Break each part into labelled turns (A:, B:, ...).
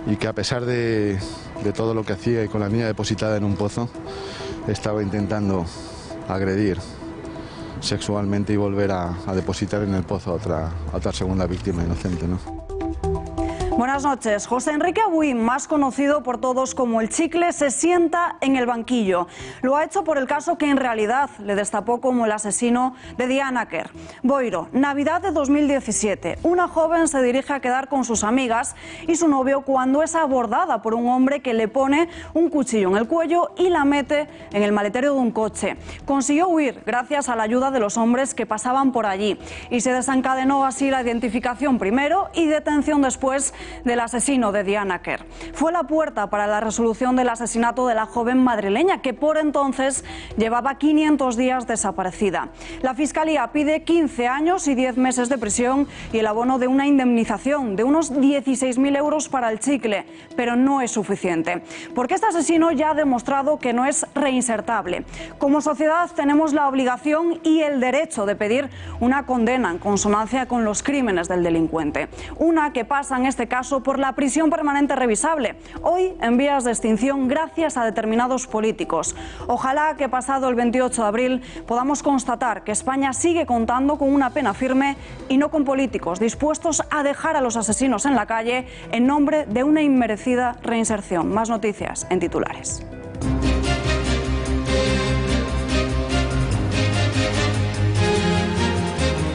A: Y que a pesar de todo lo que hacía y con la niña depositada en un pozo, estaba intentando agredir sexualmente y volver a depositar en el pozo a otra segunda víctima inocente, ¿no?
B: Buenas noches. José Enrique Abuí, más conocido por todos como El Chicle, se sienta en el banquillo. Lo ha hecho por el caso que en realidad le destapó como el asesino de Diana Quer. Boiro, Navidad de 2017. Una joven se dirige a quedar con sus amigas y su novio cuando es abordada por un hombre que le pone un cuchillo en el cuello y la mete en el maletero de un coche. Consiguió huir gracias a la ayuda de los hombres que pasaban por allí y se desencadenó así la identificación primero y detención después del asesino de Diana Quer. Fue la puerta para la resolución del asesinato de la joven madrileña, que por entonces llevaba 500 días desaparecida. La Fiscalía pide 15 años y 10 meses de prisión y el abono de una indemnización de unos 16.000 euros para El Chicle, pero no es suficiente, porque este asesino ya ha demostrado que no es reinsertable. Como sociedad tenemos la obligación y el derecho de pedir una condena en consonancia con los crímenes del delincuente, una que pasa en este caso por la prisión permanente revisable, hoy en vías de extinción gracias a determinados políticos. Ojalá que pasado el 28 de abril podamos constatar que España sigue contando con una pena firme y no con políticos dispuestos a dejar a los asesinos en la calle en nombre de una inmerecida reinserción. Más noticias en titulares.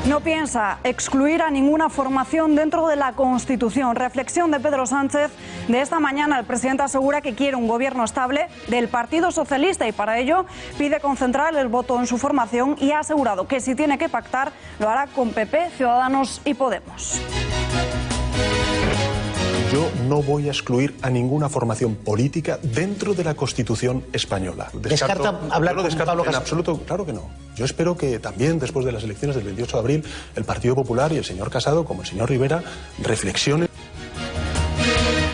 B: No piensa excluir a ninguna formación dentro de la Constitución. Reflexión de Pedro Sánchez de esta mañana. El presidente asegura que quiere un gobierno estable del Partido Socialista y para ello pide concentrar el voto en su formación y ha asegurado que si tiene que pactar lo hará con PP, Ciudadanos y Podemos.
C: Yo no voy a excluir a ninguna formación política dentro de la Constitución española.
D: ¿Descarta hablar con Pablo Casado?
C: En absoluto, claro que no. Yo espero que también después de las elecciones del 28 de abril el Partido Popular y el señor Casado, como el señor Rivera, reflexionen.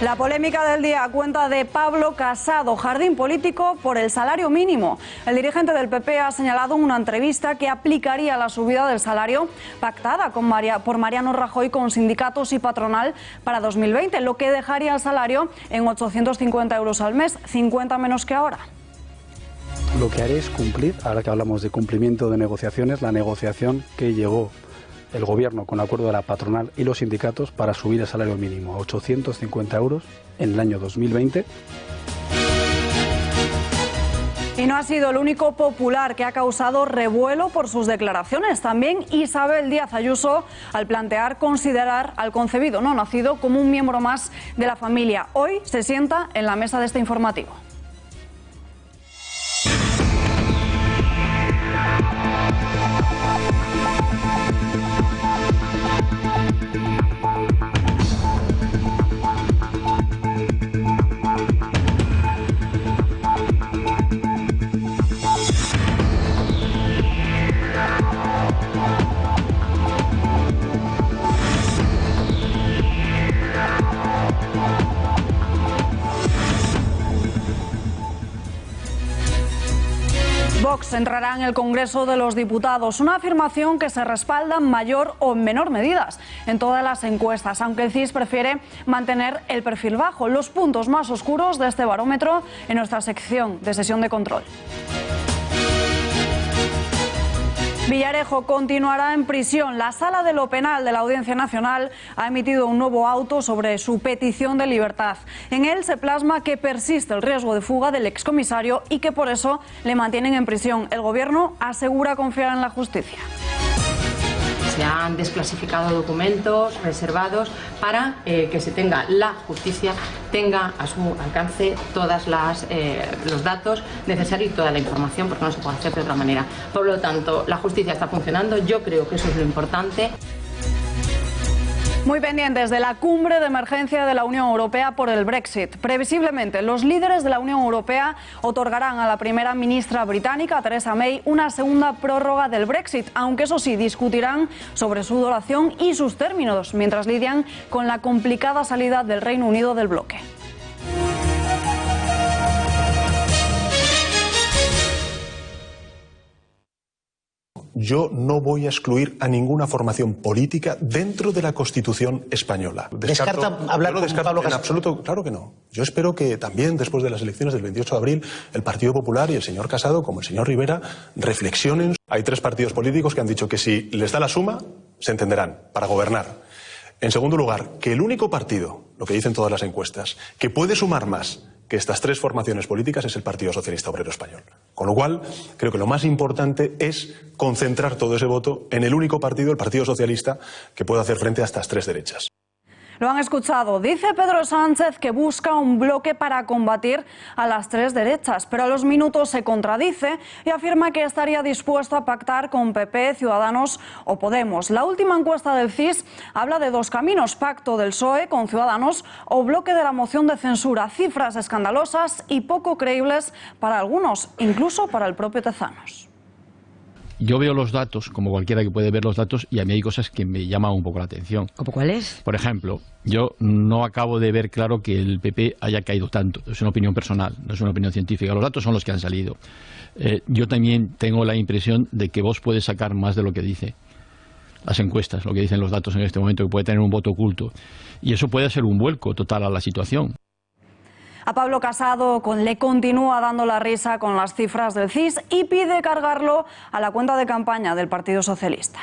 B: La polémica del día cuenta de Pablo Casado, jardín político por el salario mínimo. El dirigente del PP ha señalado en una entrevista que aplicaría la subida del salario pactada por Mariano Rajoy con sindicatos y patronal para 2020, lo que dejaría el salario en 850 euros al mes, 50 menos que ahora.
E: Lo que haré es cumplir, ahora que hablamos de cumplimiento de negociaciones, la negociación que llegó el Gobierno con acuerdo de la patronal y los sindicatos para subir el salario mínimo a 850 euros en el año 2020.
B: Y no ha sido el único popular que ha causado revuelo por sus declaraciones. También Isabel Díaz Ayuso, al plantear considerar al concebido no nacido como un miembro más de la familia. Hoy se sienta en la mesa de este informativo. Vox entrará en el Congreso de los Diputados, una afirmación que se respalda en mayor o menor medidas en todas las encuestas, aunque el CIS prefiere mantener el perfil bajo. Los puntos más oscuros de este barómetro en nuestra sección de sesión de control. Villarejo continuará en prisión. La Sala de lo Penal de la Audiencia Nacional ha emitido un nuevo auto sobre su petición de libertad. En él se plasma que persiste el riesgo de fuga del excomisario y que por eso le mantienen en prisión. El Gobierno asegura confiar en la justicia.
F: Se han desclasificado documentos reservados para que se tenga la justicia, tenga a su alcance todos los datos necesarios y toda la información, porque no se puede hacer de otra manera. Por lo tanto, la justicia está funcionando, yo creo que eso es lo importante.
B: Muy pendientes de la cumbre de emergencia de la Unión Europea por el Brexit. Previsiblemente, los líderes de la Unión Europea otorgarán a la primera ministra británica, Theresa May, una segunda prórroga del Brexit, aunque eso sí, discutirán sobre su duración y sus términos, mientras lidian con la complicada salida del Reino Unido del bloque.
C: Yo no voy a excluir a ninguna formación política dentro de la Constitución española.
D: ¿Descarta hablar con Pablo Casado?
C: En absoluto, claro que no. Yo espero que también después de las elecciones del 28 de abril el Partido Popular y el señor Casado, como el señor Rivera, reflexionen. Hay 3 partidos políticos que han dicho que si les da la suma, se entenderán para gobernar. En segundo lugar, que el único partido, lo que dicen todas las encuestas, que puede sumar más que estas 3 formaciones políticas es el Partido Socialista Obrero Español. Con lo cual, creo que lo más importante es concentrar todo ese voto en el único partido, el Partido Socialista, que puede hacer frente a estas 3 derechas.
B: Lo han escuchado. Dice Pedro Sánchez que busca un bloque para combatir a las 3 derechas, pero a los minutos se contradice y afirma que estaría dispuesto a pactar con PP, Ciudadanos o Podemos. La última encuesta del CIS habla de 2 caminos: pacto del PSOE con Ciudadanos o bloque de la moción de censura. Cifras escandalosas y poco creíbles para algunos, incluso para el propio Tezanos.
G: Yo veo los datos, como cualquiera que puede ver los datos, y a mí hay cosas que me llaman un poco la atención.
H: ¿Cómo cuáles?
G: Por ejemplo, yo no acabo de ver claro que el PP haya caído tanto. Es una opinión personal, no es una opinión científica. Los datos son los que han salido. Yo también tengo la impresión de que Vox puede sacar más de lo que dice las encuestas, lo que dicen los datos en este momento, que puede tener un voto oculto. Y eso puede ser un vuelco total a la situación.
B: A Pablo Casado le continúa dando la risa con las cifras del CIS y pide cargarlo a la cuenta de campaña del Partido Socialista.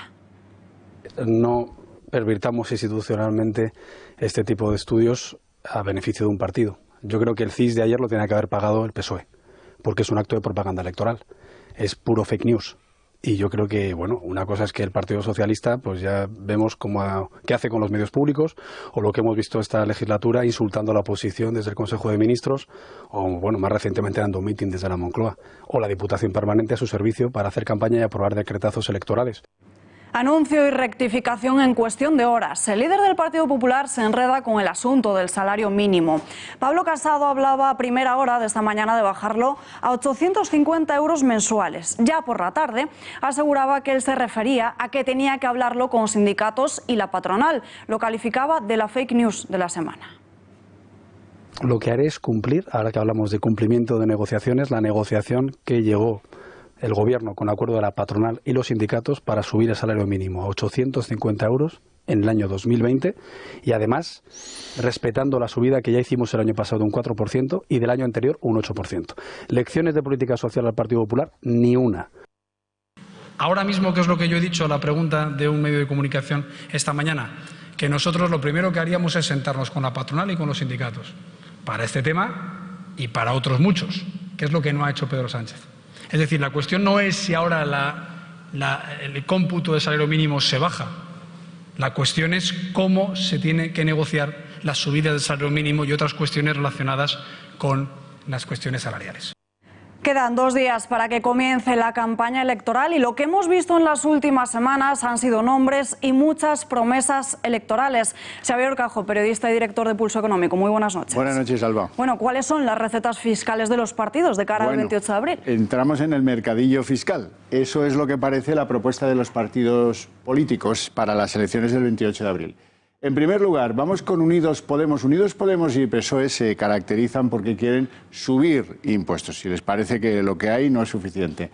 E: No pervirtamos institucionalmente este tipo de estudios a beneficio de un partido. Yo creo que el CIS de ayer lo tenía que haber pagado el PSOE, porque es un acto de propaganda electoral. Es puro fake news. Y yo creo que, bueno, una cosa es que el Partido Socialista, pues ya vemos qué hace con los medios públicos, o lo que hemos visto esta legislatura, insultando a la oposición desde el Consejo de Ministros, o, bueno, más recientemente dando un mitin desde la Moncloa, o la Diputación Permanente a su servicio para hacer campaña y aprobar decretazos electorales.
B: Anuncio y rectificación en cuestión de horas. El líder del Partido Popular se enreda con el asunto del salario mínimo. Pablo Casado hablaba a primera hora de esta mañana de bajarlo a 850 euros mensuales. Ya por la tarde aseguraba que él se refería a que tenía que hablarlo con sindicatos y la patronal. Lo calificaba de la fake news de la semana.
E: Lo que haré es cumplir, ahora que hablamos de cumplimiento de negociaciones, la negociación que llegó el Gobierno con acuerdo de la patronal y los sindicatos para subir el salario mínimo a 850 euros en el año 2020 y además respetando la subida que ya hicimos el año pasado de un 4% y del año anterior un 8%. Lecciones de política social al Partido Popular, ni una.
I: Ahora mismo, ¿qué es lo que yo he dicho a la pregunta de un medio de comunicación esta mañana? Que nosotros lo primero que haríamos es sentarnos con la patronal y con los sindicatos para este tema y para otros muchos, que es lo que no ha hecho Pedro Sánchez. Es decir, la cuestión no es si ahora el cómputo de salario mínimo se baja. La cuestión es cómo se tiene que negociar la subida del salario mínimo y otras cuestiones relacionadas con las cuestiones salariales.
B: Quedan 2 días para que comience la campaña electoral y lo que hemos visto en las últimas semanas han sido nombres y muchas promesas electorales. Xavier Orcajo, periodista y director de Pulso Económico. Muy buenas noches.
J: Buenas noches, Alba.
B: Bueno, ¿cuáles son las recetas fiscales de los partidos de cara al 28 de abril?
J: Entramos en el mercadillo fiscal. Eso es lo que parece la propuesta de los partidos políticos para las elecciones del 28 de abril. En primer lugar, vamos con Unidos Podemos. Unidos Podemos y PSOE se caracterizan porque quieren subir impuestos, si les parece que lo que hay no es suficiente.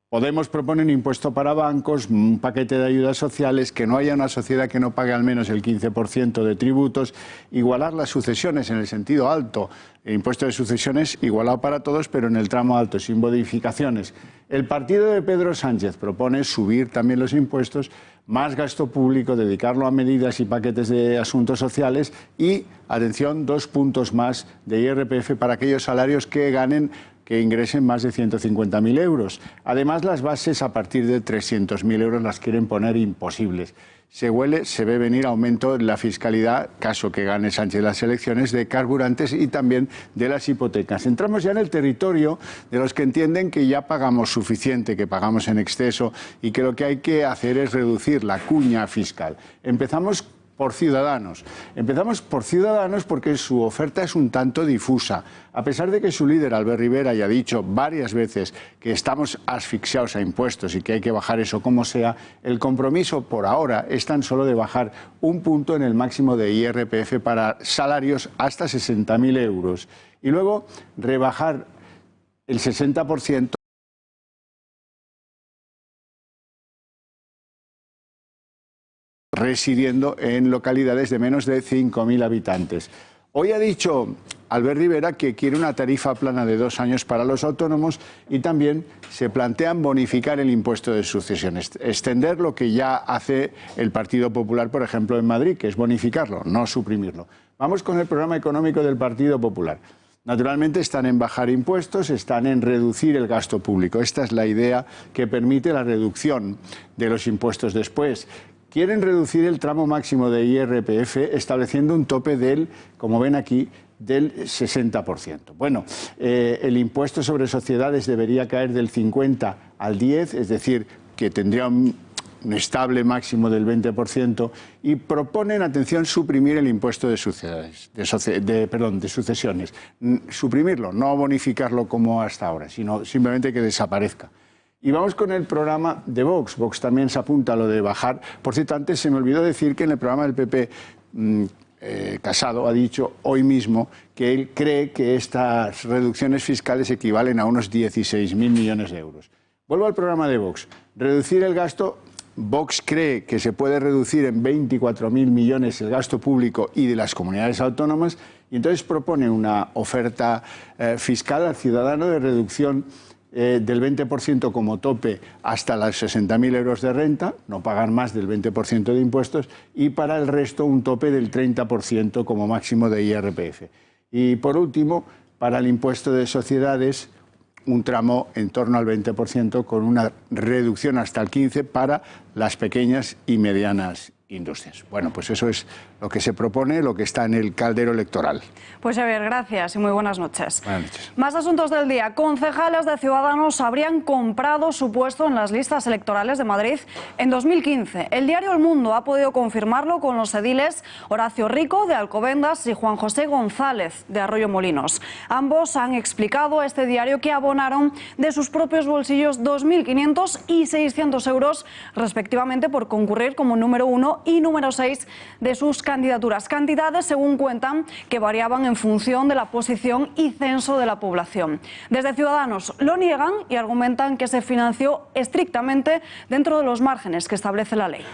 J: Podemos propone un impuesto para bancos, un paquete de ayudas sociales, que no haya una sociedad que no pague al menos el 15% de tributos, igualar las sucesiones en el sentido alto, el impuesto de sucesiones igualado para todos, pero en el tramo alto, sin modificaciones. El partido de Pedro Sánchez propone subir también los impuestos, más gasto público, dedicarlo a medidas y paquetes de asuntos sociales y, atención, 2 puntos más de IRPF para aquellos salarios que ingresen más de 150.000 euros. Además, las bases a partir de 300.000 euros las quieren poner imposibles. Se ve venir aumento en la fiscalidad, caso que gane Sánchez las elecciones, de carburantes y también de las hipotecas. Entramos ya en el territorio de los que entienden que ya pagamos suficiente, que pagamos en exceso y que lo que hay que hacer es reducir la cuña fiscal. Empezamos por Ciudadanos. Empezamos por Ciudadanos porque su oferta es un tanto difusa. A pesar de que su líder, Albert Rivera, ya ha dicho varias veces que estamos asfixiados a impuestos y que hay que bajar eso como sea, el compromiso por ahora es tan solo de bajar un punto en el máximo de IRPF para salarios hasta 60.000 euros y luego rebajar el 60% residiendo en localidades de menos de 5.000 habitantes. Hoy ha dicho Albert Rivera que quiere una tarifa plana de 2 años para los autónomos y también se plantean bonificar el impuesto de sucesiones, extender lo que ya hace el Partido Popular, por ejemplo, en Madrid, que es bonificarlo, no suprimirlo. Vamos con el programa económico del Partido Popular. Naturalmente están en bajar impuestos, están en reducir el gasto público. Esta es la idea que permite la reducción de los impuestos después. Quieren reducir el tramo máximo de IRPF estableciendo un tope del, como ven aquí, del 60%. Bueno, el impuesto sobre sociedades debería caer del 50 al 10, es decir, que tendría un estable máximo del 20% y proponen, atención, suprimir el impuesto de sucesiones, de sucesiones. Suprimirlo, no bonificarlo como hasta ahora, sino simplemente que desaparezca. Y vamos con el programa de Vox. Vox también se apunta a lo de bajar. Por cierto, antes se me olvidó decir que en el programa del PP, Casado ha dicho hoy mismo que él cree que estas reducciones fiscales equivalen a unos 16.000 millones de euros. Vuelvo al programa de Vox. Reducir el gasto. Vox cree que se puede reducir en 24.000 millones el gasto público y de las comunidades autónomas y entonces propone una oferta fiscal al ciudadano de reducción del 20% como tope hasta las 60.000 euros de renta, no pagar más del 20% de impuestos, y para el resto un tope del 30% como máximo de IRPF. Y por último, para el impuesto de sociedades, un tramo en torno al 20% con una reducción hasta el 15% para las pequeñas y medianas industrias. Bueno, pues eso es lo que se propone, lo que está en el caldero electoral.
B: Pues Javier, gracias y muy buenas noches.
J: Buenas noches.
B: Más asuntos del día. Concejales de Ciudadanos habrían comprado su puesto en las listas electorales de Madrid en 2015. El diario El Mundo ha podido confirmarlo con los ediles Horacio Rico de Alcobendas y Juan José González de Arroyomolinos. Ambos han explicado a este diario que abonaron de sus propios bolsillos 2.500 y 600 euros respectivamente por concurrir como número 1 y número 6 de sus candidaturas. Cantidades, según cuentan, que variaban en función de la posición y censo de la población. Desde Ciudadanos lo niegan y argumentan que se financió estrictamente dentro de los márgenes que establece la ley.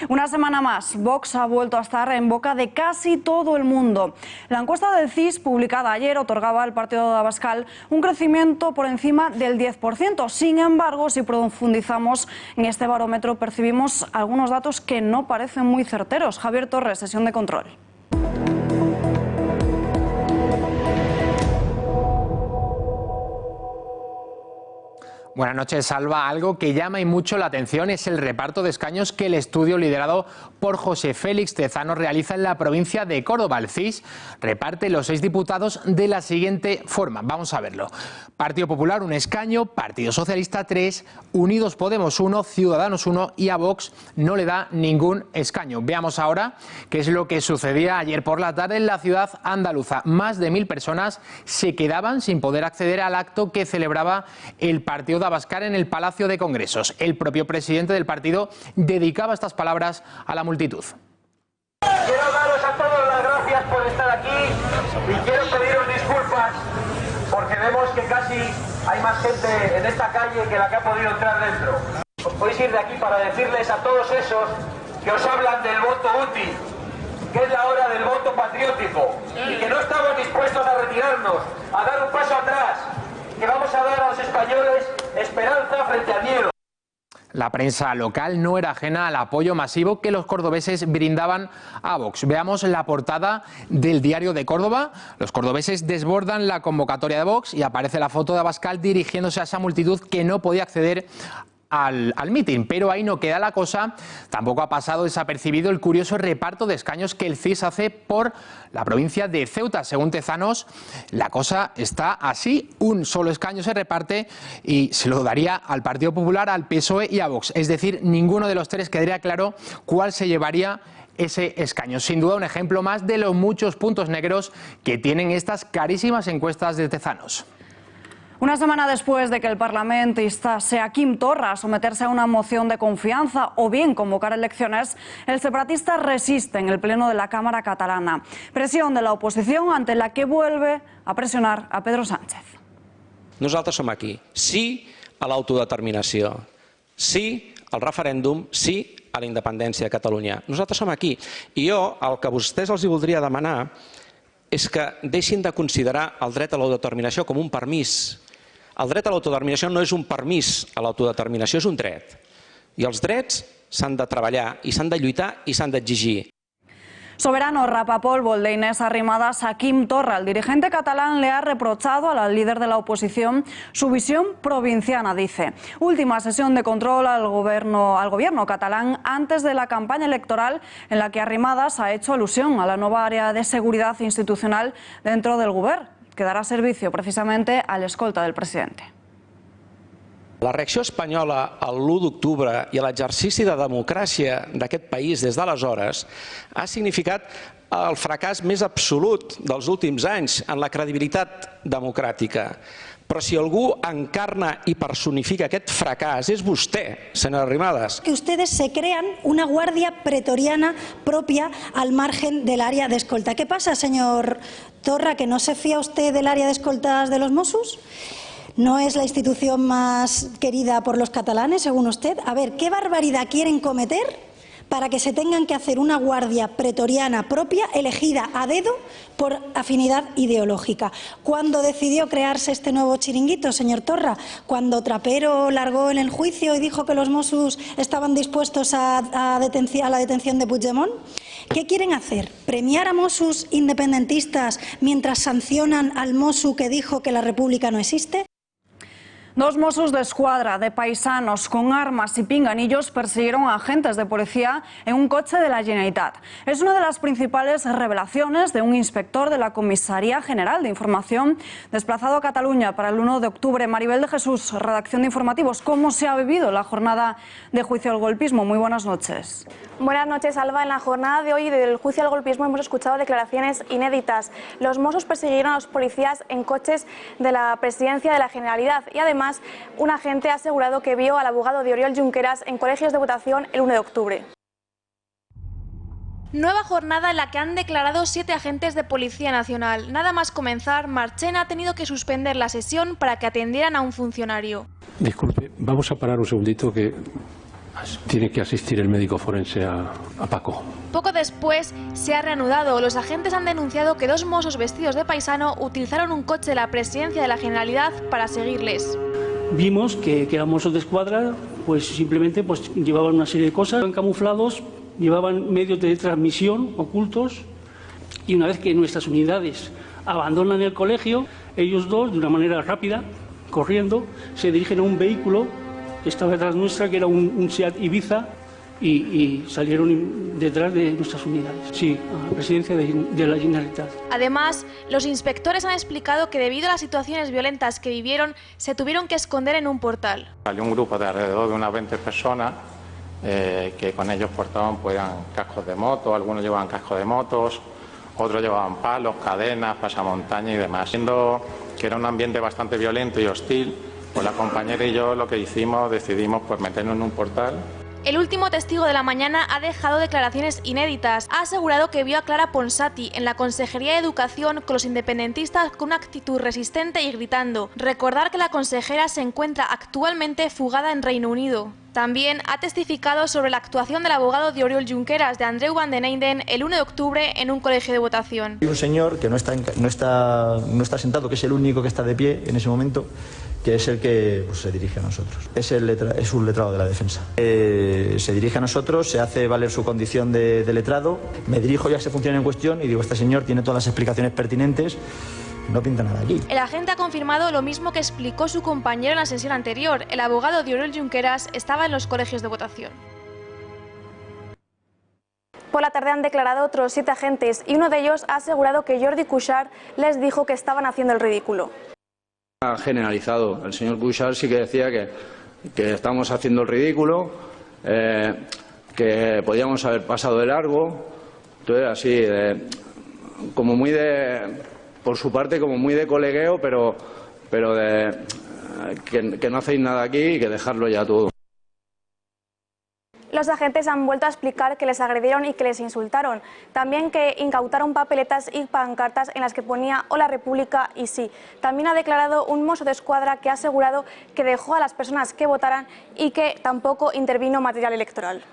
B: Una semana más, Vox ha vuelto a estar en boca de casi todo el mundo. La encuesta del CIS, publicada ayer, otorgaba al partido de Abascal un crecimiento por encima del 10%. Sin embargo, si profundizamos en este barómetro, percibimos algunos datos que no parecen muy certeros. Javier Torres, sesión de control.
H: Buenas noches, Salva. Algo que llama y mucho la atención es el reparto de escaños que el estudio liderado por José Félix Tezano realiza en la provincia de Córdoba. El CIS reparte los 6 diputados de la siguiente forma. Vamos a verlo. Partido Popular 1 escaño, Partido Socialista 3, Unidos Podemos 1, Ciudadanos 1 y a Vox no le da ningún escaño. Veamos ahora qué es lo que sucedía ayer por la tarde en la ciudad andaluza. Más de 1.000 personas se quedaban sin poder acceder al acto que celebraba el partido de Abascal en el Palacio de Congresos. El propio presidente del partido dedicaba estas palabras a la multitud.
K: Quiero daros a todos las gracias por estar aquí y quiero pediros disculpas porque vemos que casi hay más gente en esta calle que la que ha podido entrar dentro. Os podéis ir de aquí para decirles a todos esos que os hablan del voto útil, que es la hora del voto patriótico y que no estamos dispuestos a retirarnos, a dar un paso atrás, que vamos a dar a los españoles esperanza frente al miedo.
H: La prensa local no era ajena al apoyo masivo que los cordobeses brindaban a Vox. Veamos la portada del Diario de Córdoba. Los cordobeses desbordan la convocatoria de Vox y aparece la foto de Abascal dirigiéndose a esa multitud que no podía acceder al mitin, pero ahí no queda la cosa. Tampoco ha pasado desapercibido el curioso reparto de escaños que el CIS hace por la provincia de Ceuta. Según Tezanos, la cosa está así: un solo escaño se reparte y se lo daría al Partido Popular, al PSOE y a Vox. Es decir, ninguno de los tres quedaría claro cuál se llevaría ese escaño. Sin duda, un ejemplo más de los muchos puntos negros que tienen estas carísimas encuestas de Tezanos.
B: Una semana después de que el Parlamento instase a Quim Torra a someterse a una moción de confianza o bien convocar elecciones, el separatista resiste en el Pleno de la Cámara catalana. Presión de la oposición ante la que vuelve a presionar a Pedro Sánchez.
L: Nosaltres som aquí. Sí a l'autodeterminació. Sí al referèndum. Sí a la independència de Catalunya. Nosaltres som aquí. I jo el que a vostès els voldria demanar és que deixin de considerar el dret a l'autodeterminació com un permís. El dret a l'autodeterminació no és un permís a l'autodeterminació, és un dret. I els drets s'han de treballar i s'han de lluitar i s'han d'exigir.
B: Soberano rapapolvo el de Inés Arrimadas a Quim Torra. El dirigente catalán le ha reprochado a la líder de la oposición su visión provinciana, dice. Última sesión de control al gobierno catalán antes de la campaña electoral, en la que Arrimadas ha hecho alusión a la nueva área de seguridad institucional dentro del govern, que darà servicio precisamente a l'escolta del presidente.
L: La reacció espanyola al 1 d'octubre i a l'exercici de democràcia d'aquest país des d'aleshores ha significat el fracàs més absolut dels últims anys en la credibilitat democràtica. Però si algú encarna i personifica aquest fracàs és vostè, senyora Arrimadas.
M: Que ustedes se crean una guardia pretoriana propia al margen del área de escolta. ¿Qué pasa, señor Torra, que no se fía usted del área de escoltas de los Mossos? ¿No es la institución más querida por los catalanes, según usted? A ver, ¿qué barbaridad quieren cometer para que se tengan que hacer una guardia pretoriana propia, elegida a dedo por afinidad ideológica? ¿Cuándo decidió crearse este nuevo chiringuito, señor Torra? ¿Cuando Trapero largó en el juicio y dijo que los Mossos estaban dispuestos a la detención de Puigdemont? ¿Qué quieren hacer? ¿Premiar a Mossos independentistas mientras sancionan al Mossu que dijo que la República no existe?
B: Dos Mossos de escuadra de paisanos con armas y pinganillos persiguieron a agentes de policía en un coche de la Generalitat. Es una de las principales revelaciones de un inspector de la Comisaría General de Información desplazado a Cataluña para el 1 de octubre. Maribel de Jesús, redacción de Informativos. ¿Cómo se ha vivido la jornada de juicio al golpismo? Muy buenas noches.
N: Buenas noches, Alba. En la jornada de hoy del juicio al golpismo hemos escuchado declaraciones inéditas. Los Mossos persiguieron a los policías en coches de la Presidencia de la Generalidad y además un agente ha asegurado que vio al abogado de Oriol Junqueras en colegios de votación el 1 de octubre.
O: Nueva jornada en la que han declarado 7 agentes de Policía Nacional. Nada más comenzar, Marchena ha tenido que suspender la sesión para que atendieran a un funcionario.
P: Disculpe, vamos a parar un segundito que tiene que asistir el médico forense a Paco.
O: Poco después se ha reanudado. Los agentes han denunciado que 2 mozos vestidos de paisano utilizaron un coche de la Presidencia de la Generalidad para seguirles.
Q: Vimos que eran mozos de escuadra, pues simplemente llevaban una serie de cosas, eran camuflados, llevaban medios de transmisión ocultos y una vez que nuestras unidades abandonan el colegio, ellos dos, de una manera rápida, corriendo, se dirigen a un vehículo que estaba detrás nuestra, que era un Seat Ibiza, y salieron detrás de nuestras unidades. Sí, a la Presidencia de la Generalitat.
O: Además, los inspectores han explicado que debido a las situaciones violentas que vivieron, se tuvieron que esconder en un portal.
R: Salió un grupo de alrededor de unas 20 personas que con ellos portaban cascos de moto, algunos llevaban cascos de motos, otros llevaban palos, cadenas, pasamontaña y demás. Siendo que era un ambiente bastante violento y hostil, pues la compañera y yo lo que hicimos, decidimos meternos en un portal.
O: El último testigo de la mañana ha dejado declaraciones inéditas. Ha asegurado que vio a Clara Ponsati en la Consejería de Educación con los independentistas con una actitud resistente y gritando. Recordar que la consejera se encuentra actualmente fugada en Reino Unido. También ha testificado sobre la actuación del abogado de Oriol Junqueras, de Andreu van den Eyden, el 1 de octubre en un colegio de votación.
S: Hay un señor que no está sentado, que es el único que está de pie en ese momento, que es el que se dirige a nosotros. Es un letrado de la defensa. Se dirige a nosotros, se hace valer su condición de letrado. Me dirijo ya a esa función en cuestión y digo, este señor tiene todas las explicaciones pertinentes no pinta nada aquí.
O: El agente ha confirmado lo mismo que explicó su compañero en la sesión anterior. El abogado de Oriol Junqueras estaba en los colegios de votación.
N: Por la tarde han declarado otros 7 agentes y uno de ellos ha asegurado que Jordi Cuixart les dijo que estaban haciendo el ridículo.
T: Generalizado. El señor Cuixart sí que decía que estamos haciendo el ridículo, que podíamos haber pasado de largo. Entonces, así, como muy de, por su parte, como muy de colegueo, pero de que no hacéis nada aquí y que dejarlo ya todo.
N: Los agentes han vuelto a explicar que les agredieron y que les insultaron. También que incautaron papeletas y pancartas en las que ponía "Hola República" y "Sí". También ha declarado un mozo de escuadra que ha asegurado que dejó a las personas que votaran y que tampoco intervino material electoral.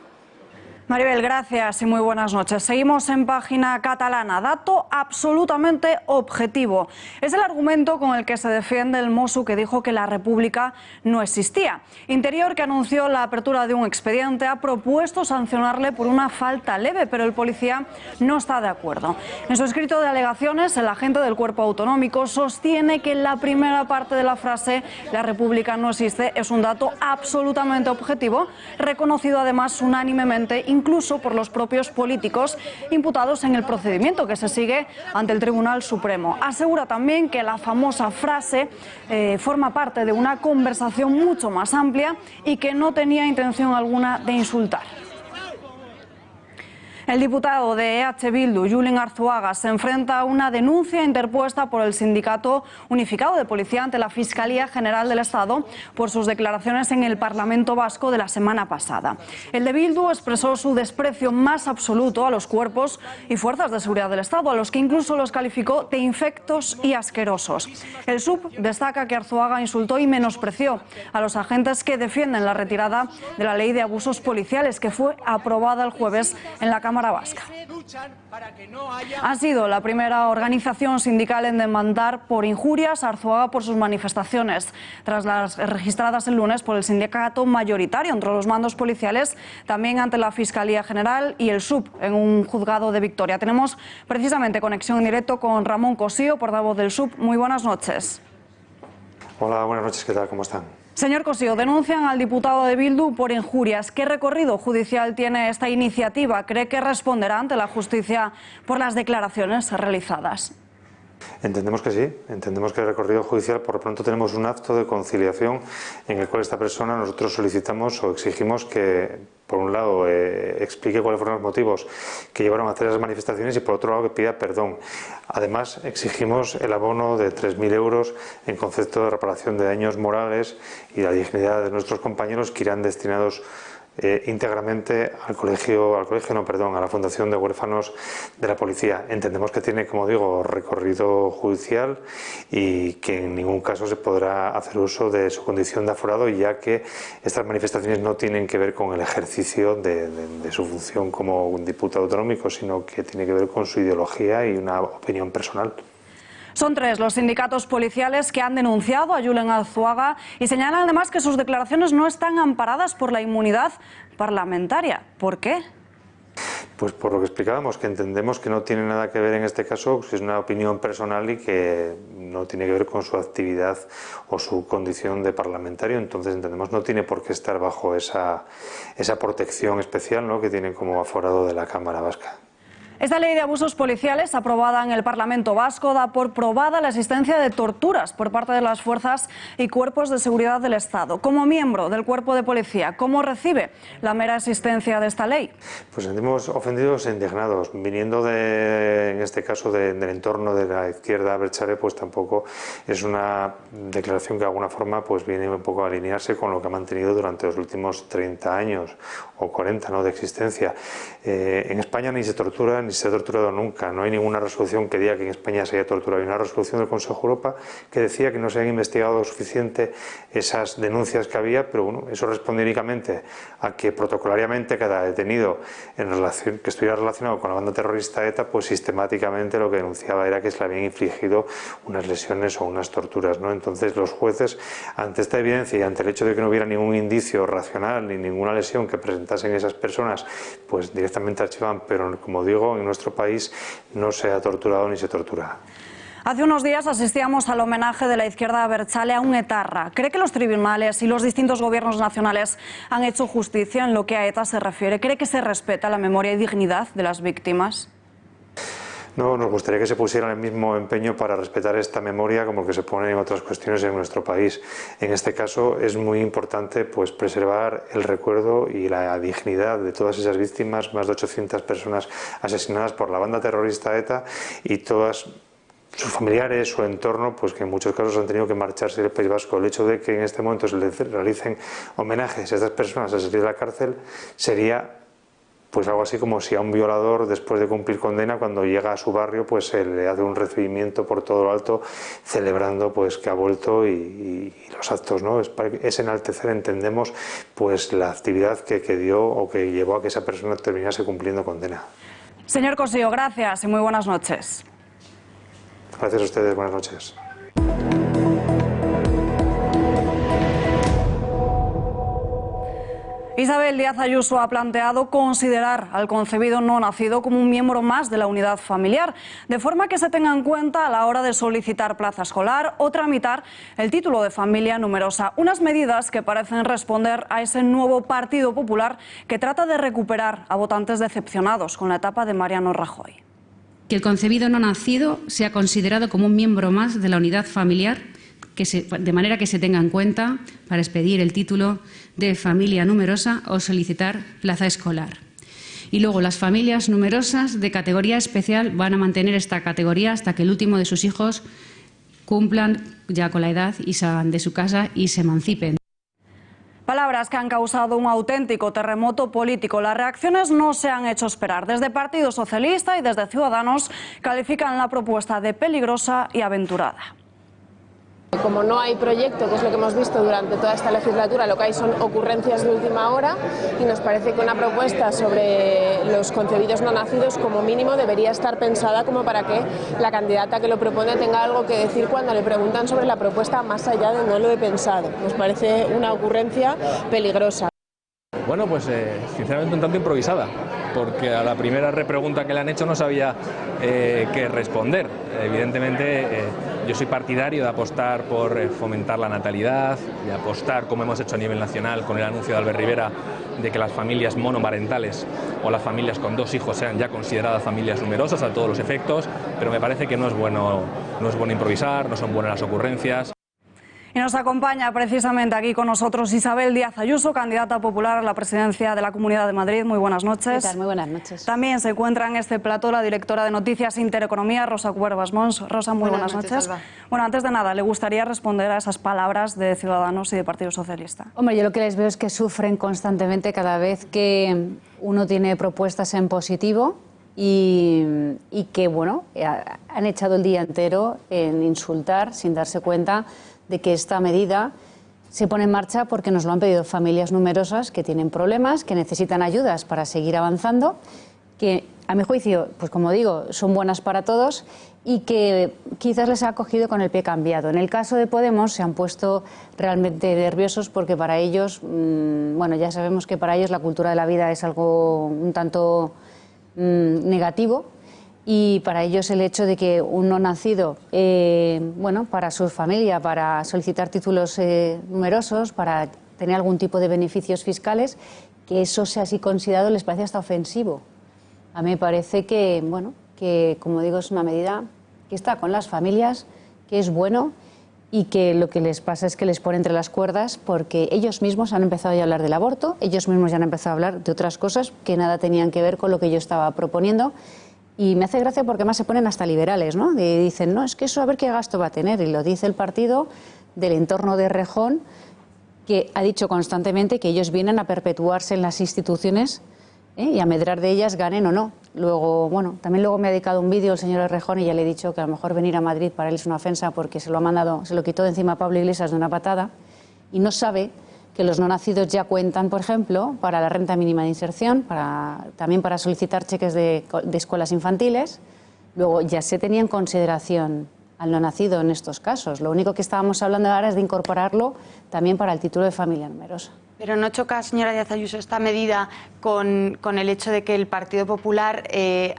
B: Maribel, gracias y muy buenas noches. Seguimos en Página Catalana. Dato absolutamente objetivo. Es el argumento con el que se defiende el Mossu que dijo que la República no existía. Interior, que anunció la apertura de un expediente, ha propuesto sancionarle por una falta leve, pero el policía no está de acuerdo. En su escrito de alegaciones, el agente del Cuerpo Autonómico sostiene que la primera parte de la frase "la República no existe" es un dato absolutamente objetivo, reconocido además unánimemente incluso por los propios políticos imputados en el procedimiento que se sigue ante el Tribunal Supremo. Asegura también que la famosa frase forma parte de una conversación mucho más amplia y que no tenía intención alguna de insultar. El diputado de EH Bildu, Julen Arzuaga, se enfrenta a una denuncia interpuesta por el Sindicato Unificado de Policía ante la Fiscalía General del Estado por sus declaraciones en el Parlamento Vasco de la semana pasada. El de Bildu expresó su desprecio más absoluto a los cuerpos y fuerzas de seguridad del Estado, a los que incluso los calificó de infectos y asquerosos. El SUP destaca que Arzuaga insultó y menospreció a los agentes que defienden la retirada de la ley de abusos policiales, que fue aprobada el jueves en la Cámara Vasca. Ha sido la primera organización sindical en demandar por injurias a Arzuaga por sus manifestaciones, tras las registradas el lunes por el sindicato mayoritario entre los mandos policiales, también ante la Fiscalía General y el SUP en un juzgado de Vitoria. Tenemos precisamente conexión en directo con Ramón Cosío, portavoz del SUP. Muy buenas noches.
U: Hola, buenas noches, ¿qué tal? ¿Cómo están?
B: Señor Cosío, denuncian al diputado de Bildu por injurias. ¿Qué recorrido judicial tiene esta iniciativa? ¿Cree que responderá ante la justicia por las declaraciones realizadas?
U: Entendemos que sí, entendemos que el recorrido judicial, por lo pronto tenemos un acto de conciliación en el cual esta persona nosotros solicitamos o exigimos que, por un lado, explique cuáles fueron los motivos que llevaron a hacer esas manifestaciones y, por otro lado, que pida perdón. Además, exigimos el abono de 3.000 euros en concepto de reparación de daños morales y la dignidad de nuestros compañeros, que irán destinados íntegramente a la Fundación de Huérfanos de la Policía. Entendemos que tiene, como digo, recorrido judicial y que en ningún caso se podrá hacer uso de su condición de aforado, ya que estas manifestaciones no tienen que ver con el ejercicio de su función como un diputado autonómico, sino que tiene que ver con su ideología y una opinión personal.
B: Son 3 los sindicatos policiales que han denunciado a Julen Arzuaga y señalan además que sus declaraciones no están amparadas por la inmunidad parlamentaria. ¿Por qué?
U: Pues por lo que explicábamos, que entendemos que no tiene nada que ver en este caso, si es una opinión personal y que no tiene que ver con su actividad o su condición de parlamentario. Entonces entendemos no tiene por qué estar bajo esa protección especial, ¿no?, que tiene como aforado de la Cámara Vasca.
B: Esta ley de abusos policiales, aprobada en el Parlamento Vasco, da por probada la existencia de torturas por parte de las fuerzas y cuerpos de seguridad del Estado. Como miembro del cuerpo de policía, ¿cómo recibe la mera existencia de esta ley?
U: Pues sentimos ofendidos e indignados. Viniendo en este caso del entorno de la izquierda abertzale, pues tampoco es una declaración que de alguna forma pues viene un poco a alinearse con lo que ha mantenido durante los últimos 30 años o 40, ¿no?, de existencia. En España ni se tortura ni se ha torturado nunca. No hay ninguna resolución que diga que en España se haya torturado. Hay una resolución del Consejo de Europa que decía que no se habían investigado suficiente esas denuncias que había, pero bueno, eso responde únicamente a que protocolariamente cada detenido que estuviera relacionado con la banda terrorista ETA, pues sistemáticamente lo que denunciaba era que se le habían infligido unas lesiones o unas torturas, ¿no? Entonces los jueces, ante esta evidencia y ante el hecho de que no hubiera ningún indicio racional ni ninguna lesión que presentasen esas personas, pues directamente archivan, pero como digo, en nuestro país no se ha torturado ni se tortura.
B: Hace unos días asistíamos al homenaje de la izquierda abertzale a un etarra. ¿Cree que los tribunales y los distintos gobiernos nacionales han hecho justicia en lo que a ETA se refiere? ¿Cree que se respeta la memoria y dignidad de las víctimas?
U: No, nos gustaría que se pusieran el mismo empeño para respetar esta memoria como el que se pone en otras cuestiones en nuestro país. En este caso es muy importante pues, preservar el recuerdo y la dignidad de todas esas víctimas, más de 800 personas asesinadas por la banda terrorista ETA y todas sus familiares, su entorno, pues que en muchos casos han tenido que marcharse del País Vasco. El hecho de que en este momento se les realicen homenajes a estas personas al salir de la cárcel sería pues algo así como si a un violador, después de cumplir condena, cuando llega a su barrio, pues se le hace un recibimiento por todo lo alto, celebrando pues que ha vuelto y los actos, ¿no? Es enaltecer, entendemos, pues la actividad que dio o que llevó a que esa persona terminase cumpliendo condena.
B: Señor Cossío, gracias y muy buenas noches.
U: Gracias a ustedes, buenas noches.
B: Isabel Díaz Ayuso ha planteado considerar al concebido no nacido como un miembro más de la unidad familiar, de forma que se tenga en cuenta a la hora de solicitar plaza escolar o tramitar el título de familia numerosa. Unas medidas que parecen responder a ese nuevo Partido Popular que trata de recuperar a votantes decepcionados con la etapa de Mariano Rajoy.
A: Que el concebido no nacido sea considerado como un miembro más de la unidad familiar, de manera que se tenga en cuenta para expedir el título de familia numerosa o solicitar plaza escolar. Y luego las familias numerosas de categoría especial van a mantener esta categoría hasta que el último de sus hijos cumplan ya con la edad y salgan de su casa y se emancipen.
B: Palabras que han causado un auténtico terremoto político. Las reacciones no se han hecho esperar. Desde Partido Socialista y desde Ciudadanos califican la propuesta de peligrosa y aventurada.
V: Como no hay proyecto, que es lo que hemos visto durante toda esta legislatura, lo que hay son ocurrencias de última hora y nos parece que una propuesta sobre los concebidos no nacidos como mínimo debería estar pensada como para que la candidata que lo propone tenga algo que decir cuando le preguntan sobre la propuesta más allá de no lo he pensado. Nos parece una ocurrencia peligrosa.
W: Bueno, pues sinceramente un tanto improvisada, porque a la primera repregunta que le han hecho no sabía qué responder. Evidentemente yo soy partidario de apostar por fomentar la natalidad, de apostar, como hemos hecho a nivel nacional con el anuncio de Albert Rivera, de que las familias monomarentales o las familias con 2 hijos sean ya consideradas familias numerosas a todos los efectos, pero me parece que no es bueno improvisar, no son buenas las ocurrencias.
B: Y nos acompaña precisamente aquí con nosotros Isabel Díaz Ayuso, candidata popular a la presidencia de la Comunidad de Madrid. Muy buenas noches.
X: ¿Qué tal? Muy buenas noches.
B: También se encuentra en este plató la directora de Noticias Intereconomía, Rosa Cuervas Mons. Rosa, muy buenas noches. Bueno, antes de nada, ¿le gustaría responder a esas palabras de Ciudadanos y de Partido Socialista?
X: Hombre, yo lo que les veo es que sufren constantemente cada vez que uno tiene propuestas en positivo y que, bueno, han echado el día entero en insultar sin darse cuenta de que esta medida se pone en marcha porque nos lo han pedido familias numerosas que tienen problemas, que necesitan ayudas para seguir avanzando, que a mi juicio, pues como digo, son buenas para todos y que quizás les ha cogido con el pie cambiado. En el caso de Podemos se han puesto realmente nerviosos porque para ellos, bueno, ya sabemos que para ellos la cultura de la vida es algo un tanto negativo. Y para ellos el hecho de que un no nacido, bueno, para su familia, para solicitar títulos numerosos, para tener algún tipo de beneficios fiscales, que eso sea así considerado les parece hasta ofensivo. A mí me parece que, bueno, que como digo es una medida que está con las familias, que es bueno y que lo que les pasa es que les pone entre las cuerdas porque ellos mismos han empezado ya a hablar del aborto, ellos mismos ya han empezado a hablar de otras cosas que nada tenían que ver con lo que yo estaba proponiendo. Y me hace gracia porque además se ponen hasta liberales, ¿no? Y dicen, no, es que eso a ver qué gasto va a tener. Y lo dice el partido del entorno de Rejón, que ha dicho constantemente que ellos vienen a perpetuarse en las instituciones y a medrar de ellas, ganen o no. Luego, bueno, también luego me ha dedicado un vídeo el señor Rejón y ya le he dicho que a lo mejor venir a Madrid para él es una ofensa porque se lo quitó de encima a Pablo Iglesias de una patada y no sabe que los no nacidos ya cuentan, por ejemplo, para la renta mínima de inserción, también para solicitar cheques de escuelas infantiles. Luego ya se tenía en consideración al no nacido en estos casos. Lo único que estábamos hablando ahora es de incorporarlo también para el título de familia numerosa.
C: Pero ¿no choca, señora Díaz Ayuso, esta medida con el hecho de que el Partido Popular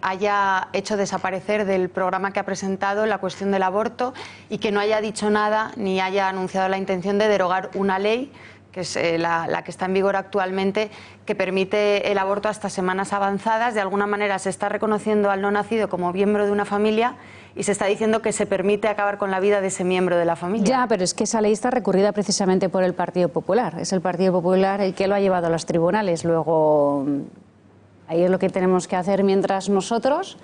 C: haya hecho desaparecer del programa que ha presentado la cuestión del aborto y que no haya dicho nada ni haya anunciado la intención de derogar una ley, que es la que está en vigor actualmente, que permite el aborto hasta semanas avanzadas? De alguna manera se está reconociendo al no nacido como miembro de una familia y se está diciendo que se permite acabar con la vida de ese miembro de la familia.
X: Ya, pero es que esa ley está recurrida precisamente por el Partido Popular. Es el Partido Popular el que lo ha llevado a los tribunales. Luego, ahí es lo que tenemos que hacer mientras nosotros...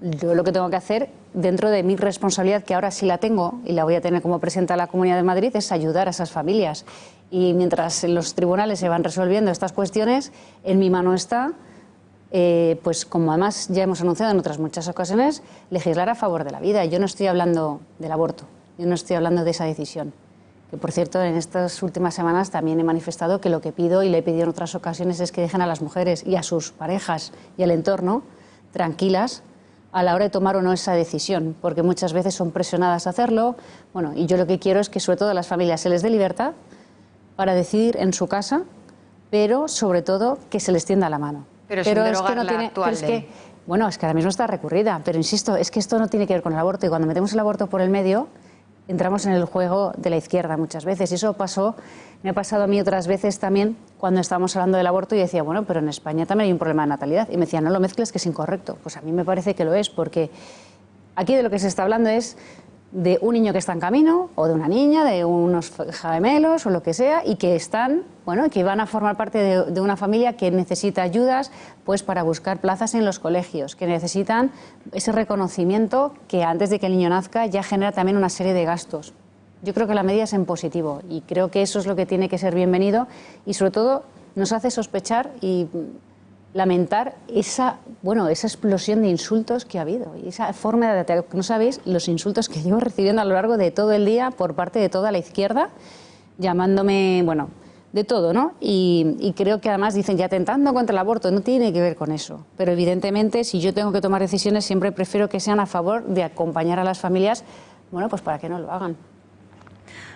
X: Yo lo que tengo que hacer, dentro de mi responsabilidad, que ahora sí la tengo y la voy a tener como presidenta de la Comunidad de Madrid, es ayudar a esas familias. Y mientras en los tribunales se van resolviendo estas cuestiones, en mi mano está, pues como además ya hemos anunciado en otras muchas ocasiones, legislar a favor de la vida. Yo no estoy hablando del aborto, yo no estoy hablando de esa decisión. Que por cierto, en estas últimas semanas también he manifestado que lo que pido, y le he pedido en otras ocasiones, es que dejen a las mujeres y a sus parejas y al entorno tranquilas a la hora de tomar o no esa decisión, porque muchas veces son presionadas a hacerlo. Bueno, y yo lo que quiero es que sobre todo a las familias se les dé libertad para decidir en su casa, pero sobre todo que se les tienda la mano.
C: Pero sin derogar la actual ley.
X: Bueno, es que ahora mismo está recurrida, pero insisto, es que esto no tiene que ver con el aborto, y cuando metemos el aborto por el medio, entramos en el juego de la izquierda muchas veces, y eso me ha pasado a mí otras veces también cuando estábamos hablando del aborto y decía, bueno, pero en España también hay un problema de natalidad, y me decían, no lo mezcles, que es incorrecto. Pues a mí me parece que lo es, porque aquí de lo que se está hablando es de un niño que está en camino, o de una niña, de unos gemelos o lo que sea, y que están, bueno, que van a formar parte de una familia que necesita ayudas pues para buscar plazas en los colegios, que necesitan ese reconocimiento que antes de que el niño nazca ya genera también una serie de gastos. Yo creo que la medida es en positivo y creo que eso es lo que tiene que ser bienvenido, y sobre todo nos hace sospechar y lamentar esa explosión de insultos que ha habido y esa forma de atacar. No sabéis los insultos que llevo recibiendo a lo largo de todo el día por parte de toda la izquierda, llamándome, bueno, de todo, ¿no? Y creo que además dicen ya atentando contra el aborto. No tiene que ver con eso, pero evidentemente si yo tengo que tomar decisiones siempre prefiero que sean a favor de acompañar a las familias, bueno, pues para que no lo hagan.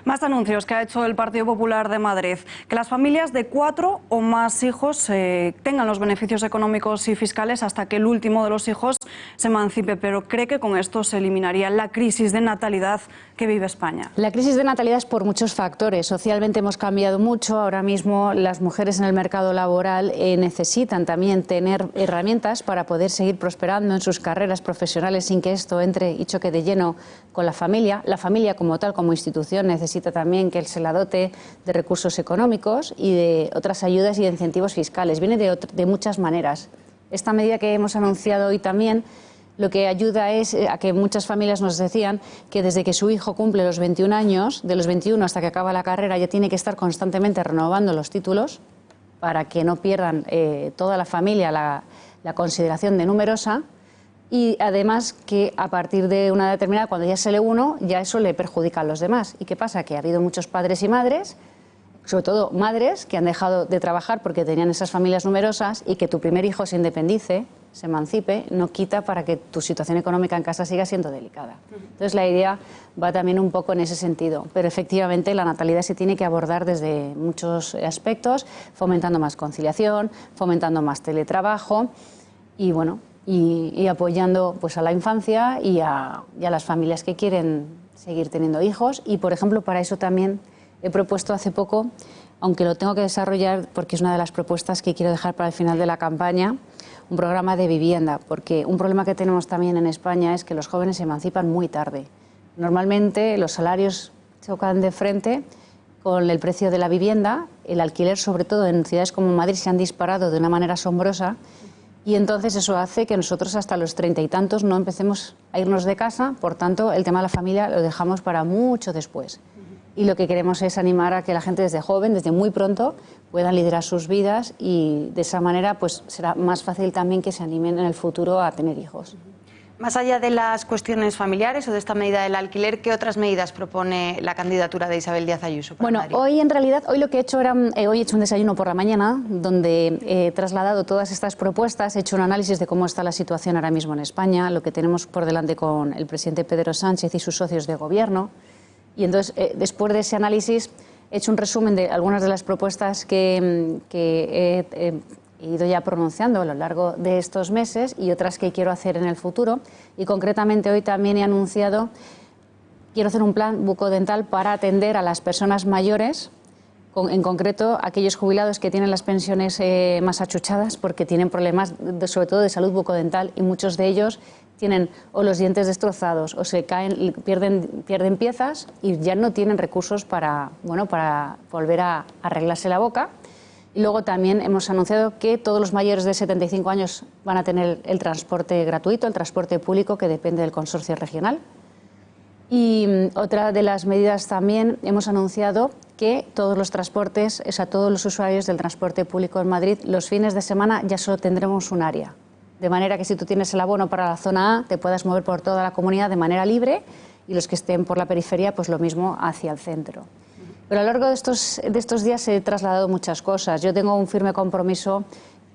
B: Más anuncios que ha hecho el Partido Popular de Madrid. Que las familias de 4 o más hijos tengan los beneficios económicos y fiscales hasta que el último de los hijos se emancipe, pero cree que con esto se eliminaría la crisis de natalidad que vive España.
X: La crisis de natalidad es por muchos factores. Socialmente hemos cambiado mucho. Ahora mismo las mujeres en el mercado laboral necesitan también tener herramientas para poder seguir prosperando en sus carreras profesionales sin que esto entre y choque de lleno con la familia. La familia como tal, como institución, necesita también que se la dote de recursos económicos y de otras ayudas y de incentivos fiscales. Viene de muchas maneras. Esta medida que hemos anunciado hoy también lo que ayuda es a que muchas familias nos decían que desde que su hijo cumple los 21 años, de los 21 hasta que acaba la carrera, ya tiene que estar constantemente renovando los títulos para que no pierdan toda la familia la consideración de numerosa. Y además que a partir de una determinada, cuando ya se lee uno, ya eso le perjudica a los demás. ¿Y qué pasa? Que ha habido muchos padres y madres, sobre todo madres, que han dejado de trabajar porque tenían esas familias numerosas, y que tu primer hijo se independice, se emancipe, no quita para que tu situación económica en casa siga siendo delicada. Entonces la idea va también un poco en ese sentido. Pero efectivamente la natalidad se tiene que abordar desde muchos aspectos, fomentando más conciliación, fomentando más teletrabajo y bueno, y apoyando pues a la infancia y a las familias que quieren seguir teniendo hijos. Y por ejemplo, para eso también he propuesto hace poco, aunque lo tengo que desarrollar porque es una de las propuestas que quiero dejar para el final de la campaña, un programa de vivienda, porque un problema que tenemos también en España es que los jóvenes se emancipan muy tarde. Normalmente los salarios chocan de frente con el precio de la vivienda, el alquiler, sobre todo en ciudades como Madrid, se han disparado de una manera asombrosa. Y entonces eso hace que nosotros hasta los 30 y tantos no empecemos a irnos de casa, por tanto el tema de la familia lo dejamos para mucho después. Y lo que queremos es animar a que la gente desde joven, desde muy pronto, puedan liderar sus vidas, y de esa manera pues será más fácil también que se animen en el futuro a tener hijos.
C: Más allá de las cuestiones familiares o de esta medida del alquiler, ¿qué otras medidas propone la candidatura de Isabel Díaz Ayuso para Madrid?
X: Hoy en realidad, hoy lo que he hecho era, hoy he hecho un desayuno por la mañana donde he trasladado todas estas propuestas, he hecho un análisis de cómo está la situación ahora mismo en España, lo que tenemos por delante con el presidente Pedro Sánchez y sus socios de gobierno, y entonces después de ese análisis he hecho un resumen de algunas de las propuestas que he ido ya pronunciando a lo largo de estos meses y otras que quiero hacer en el futuro. Y concretamente hoy también he anunciado, quiero hacer un plan bucodental para atender a las personas mayores, en concreto aquellos jubilados que tienen las pensiones más achuchadas porque tienen problemas sobre todo de salud bucodental, y muchos de ellos tienen o los dientes destrozados o se caen, pierden piezas y ya no tienen recursos para volver a arreglarse la boca. Y luego también hemos anunciado que todos los mayores de 75 años van a tener el transporte gratuito, el transporte público que depende del consorcio regional. Y otra de las medidas también hemos anunciado que todos los transportes, o sea, todos los usuarios del transporte público en Madrid, los fines de semana ya solo tendremos un área. De manera que si tú tienes el abono para la zona A, te puedas mover por toda la comunidad de manera libre, y los que estén por la periferia, pues lo mismo hacia el centro. Pero a lo largo de estos días he trasladado muchas cosas. Yo tengo un firme compromiso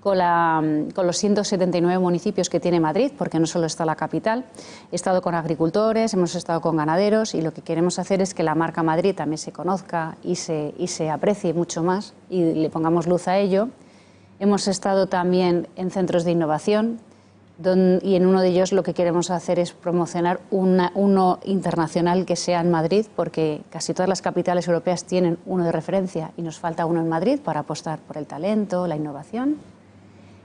X: con los 179 municipios que tiene Madrid, porque no solo está la capital. He estado con agricultores, hemos estado con ganaderos, y lo que queremos hacer es que la marca Madrid también se conozca y se aprecie mucho más y le pongamos luz a ello. Hemos estado también en centros de innovación y en uno de ellos lo que queremos hacer es promocionar uno internacional que sea en Madrid, porque casi todas las capitales europeas tienen uno de referencia y nos falta uno en Madrid para apostar por el talento, la innovación.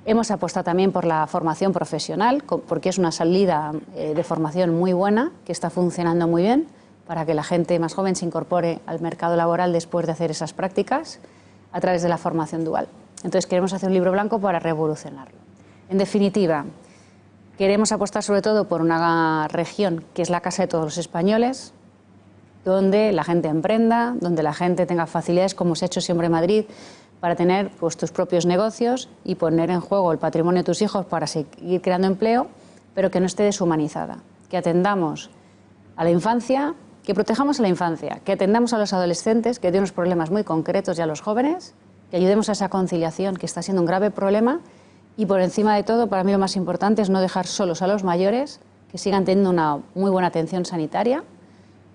X: Hemos apostado también por la formación profesional, porque es una salida de formación muy buena, que está funcionando muy bien, para que la gente más joven se incorpore al mercado laboral después de hacer esas prácticas a través de la formación dual. Entonces queremos hacer un libro blanco para revolucionarlo. En definitiva, queremos apostar sobre todo por una región que es la casa de todos los españoles, donde la gente emprenda, donde la gente tenga facilidades, como se ha hecho siempre en Madrid, para tener pues, tus propios negocios y poner en juego el patrimonio de tus hijos para seguir creando empleo, pero que no esté deshumanizada. Que atendamos a la infancia, que protejamos a la infancia, que atendamos a los adolescentes que tienen unos problemas muy concretos, y a los jóvenes, que ayudemos a esa conciliación que está siendo un grave problema, y por encima de todo, para mí lo más importante es no dejar solos a los mayores, que sigan teniendo una muy buena atención sanitaria,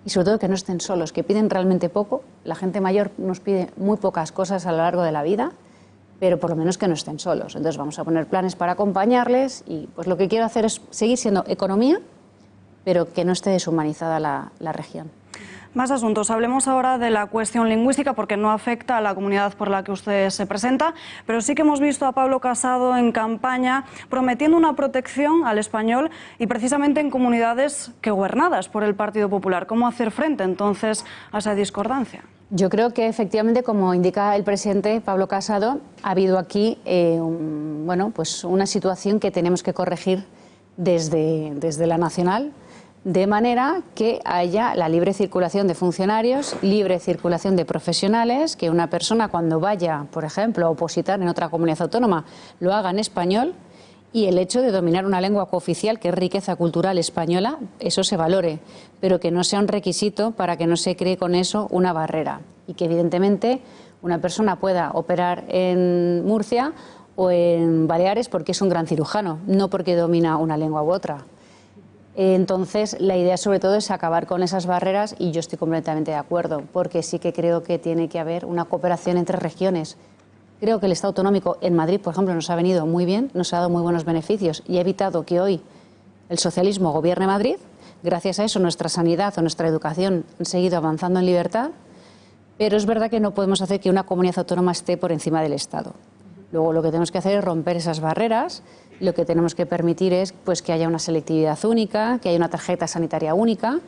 X: y sobre todo que no estén solos, que piden realmente poco. La gente mayor nos pide muy pocas cosas a lo largo de la vida, pero por lo menos que no estén solos. Entonces vamos a poner planes para acompañarles, y pues lo que quiero hacer es seguir siendo economía, pero que no esté deshumanizada la región.
B: Más asuntos. Hablemos ahora de la cuestión lingüística, porque no afecta a la comunidad por la que usted se presenta, pero sí que hemos visto a Pablo Casado en campaña prometiendo una protección al español, y precisamente en comunidades que gobernadas por el Partido Popular. ¿Cómo hacer frente entonces a esa discordancia?
X: Yo creo que efectivamente, como indica el presidente Pablo Casado, ha habido aquí pues una situación que tenemos que corregir desde la nacional, de manera que haya la libre circulación de funcionarios, libre circulación de profesionales, que una persona cuando vaya, por ejemplo, a opositar en otra comunidad autónoma, lo haga en español, y el hecho de dominar una lengua cooficial, que es riqueza cultural española, eso se valore, pero que no sea un requisito para que no se cree con eso una barrera, y que evidentemente una persona pueda operar en Murcia o en Baleares porque es un gran cirujano, no porque domina una lengua u otra. Entonces, la idea sobre todo es acabar con esas barreras, y yo estoy completamente de acuerdo, porque sí que creo que tiene que haber una cooperación entre regiones. Creo que el Estado autonómico en Madrid, por ejemplo, nos ha venido muy bien, nos ha dado muy buenos beneficios y ha evitado que hoy el socialismo gobierne Madrid. Gracias a eso nuestra sanidad o nuestra educación han seguido avanzando en libertad, pero es verdad que no podemos hacer que una comunidad autónoma esté por encima del Estado. Luego lo que tenemos que hacer es romper esas barreras. Lo que tenemos que permitir es pues, que haya una selectividad única, que haya una tarjeta sanitaria única,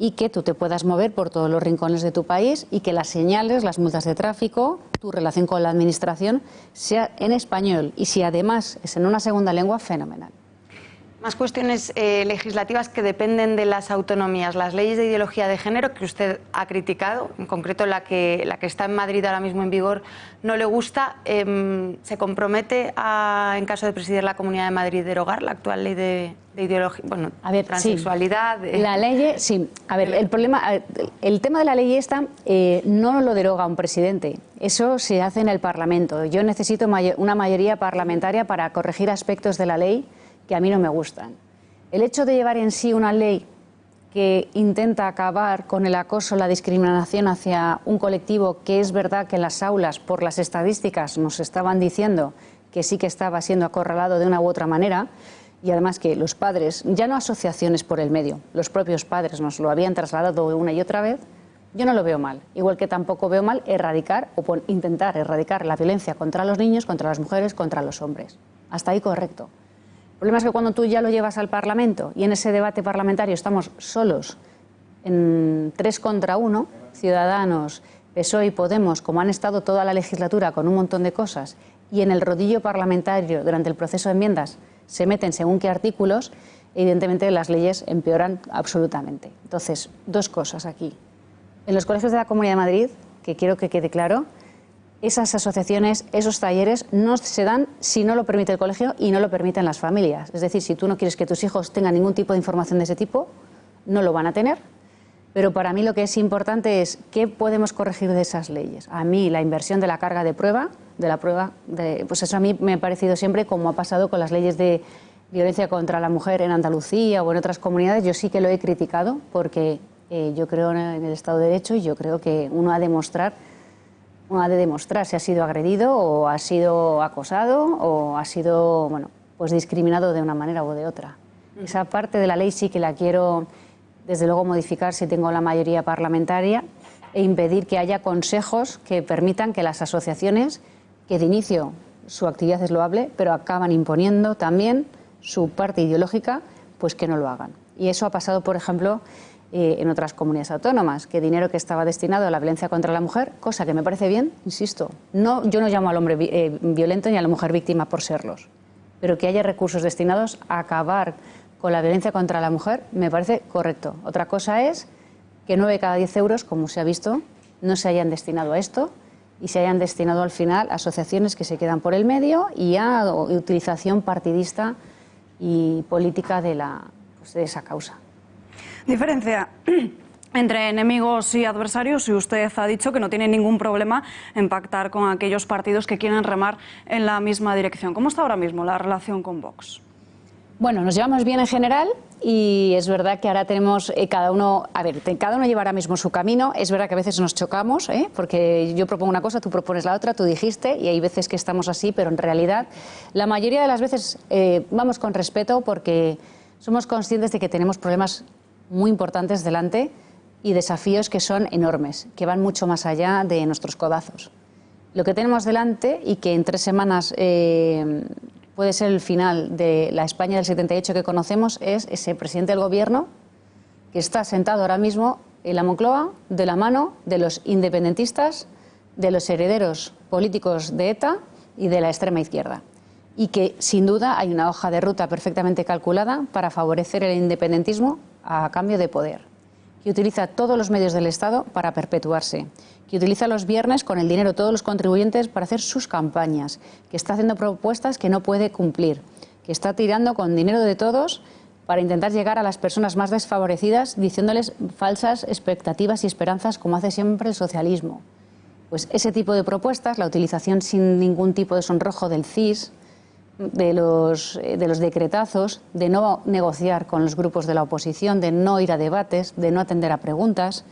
X: y que tú te puedas mover por todos los rincones de tu país, y que las señales, las multas de tráfico, tu relación con la administración sea en español, y si además es en una segunda lengua, fenomenal.
C: Más cuestiones legislativas que dependen de las autonomías. Las leyes de ideología de género que usted ha criticado, en concreto la que está en Madrid ahora mismo en vigor, no le gusta. ¿Se compromete en caso de presidir la Comunidad de Madrid, derogar la actual ley de ideología, transexualidad?
X: Sí. La ley, sí. A ver, el tema de la ley esta no lo deroga un presidente. Eso se hace en el Parlamento. Yo necesito una mayoría parlamentaria para corregir aspectos de la ley que a mí no me gustan. El hecho de llevar en sí una ley que intenta acabar con el acoso, la discriminación hacia un colectivo que es verdad que en las aulas, por las estadísticas, nos estaban diciendo que sí que estaba siendo acorralado de una u otra manera, y además que los padres, ya no asociaciones por el medio, los propios padres nos lo habían trasladado una y otra vez, yo no lo veo mal. Igual que tampoco veo mal erradicar o intentar erradicar la violencia contra los niños, contra las mujeres, contra los hombres. Hasta ahí correcto. El problema es que cuando tú ya lo llevas al Parlamento y en ese debate parlamentario estamos solos en 3 contra 1, Ciudadanos, PSOE y Podemos, como han estado toda la legislatura con un montón de cosas, y en el rodillo parlamentario durante el proceso de enmiendas se meten según qué artículos, evidentemente las leyes empeoran absolutamente. Entonces, 2 cosas aquí. En los colegios de la Comunidad de Madrid, que quiero que quede claro, esas asociaciones, esos talleres no se dan si no lo permite el colegio y no lo permiten las familias. Es decir, si tú no quieres que tus hijos tengan ningún tipo de información de ese tipo, no lo van a tener. Pero para mí lo que es importante es qué podemos corregir de esas leyes. A mí la inversión de la carga de prueba, pues eso a mí me ha parecido siempre, como ha pasado con las leyes de violencia contra la mujer en Andalucía o en otras comunidades, yo sí que lo he criticado porque yo creo en el Estado de Derecho y yo creo que uno ha de demostrar si ha sido agredido o ha sido acosado o ha sido, bueno, pues discriminado de una manera u de otra. Esa parte de la ley sí que la quiero, desde luego, modificar si tengo la mayoría parlamentaria e impedir que haya consejos que permitan que las asociaciones, que de inicio su actividad es loable, pero acaban imponiendo también su parte ideológica, pues que no lo hagan. Y eso ha pasado, por ejemplo, en otras comunidades autónomas, que dinero que estaba destinado a la violencia contra la mujer, cosa que me parece bien, insisto, yo no llamo al hombre violento ni a la mujer víctima por serlos, pero que haya recursos destinados a acabar con la violencia contra la mujer me parece correcto. Otra cosa es que 9 de cada 10 euros, como se ha visto, no se hayan destinado a esto y se hayan destinado al final a asociaciones que se quedan por el medio y a utilización partidista y política de esa causa.
B: Diferencia entre enemigos y adversarios, y usted ha dicho que no tiene ningún problema en pactar con aquellos partidos que quieren remar en la misma dirección. ¿Cómo está ahora mismo la relación con Vox?
X: Bueno, nos llevamos bien en general y es verdad que ahora tenemos cada uno lleva ahora mismo su camino. Es verdad que a veces nos chocamos, porque yo propongo una cosa, tú propones la otra, tú dijiste, y hay veces que estamos así, pero en realidad la mayoría de las veces vamos con respeto porque somos conscientes de que tenemos problemas muy importantes delante y desafíos que son enormes, que van mucho más allá de nuestros codazos. Lo que tenemos delante y que en 3 semanas puede ser el final de la España del 78 que conocemos es ese presidente del gobierno que está sentado ahora mismo en la Moncloa de la mano de los independentistas, de los herederos políticos de ETA y de la extrema izquierda. Y que sin duda hay una hoja de ruta perfectamente calculada para favorecer el independentismo a cambio de poder, que utiliza todos los medios del Estado para perpetuarse, que utiliza los viernes con el dinero de todos los contribuyentes para hacer sus campañas, que está haciendo propuestas que no puede cumplir, que está tirando con dinero de todos para intentar llegar a las personas más desfavorecidas diciéndoles falsas expectativas y esperanzas como hace siempre el socialismo. Pues ese tipo de propuestas, la utilización sin ningún tipo de sonrojo del CIS, de los decretazos, de no negociar con los grupos de la oposición, de no ir a debates, de no atender a preguntas,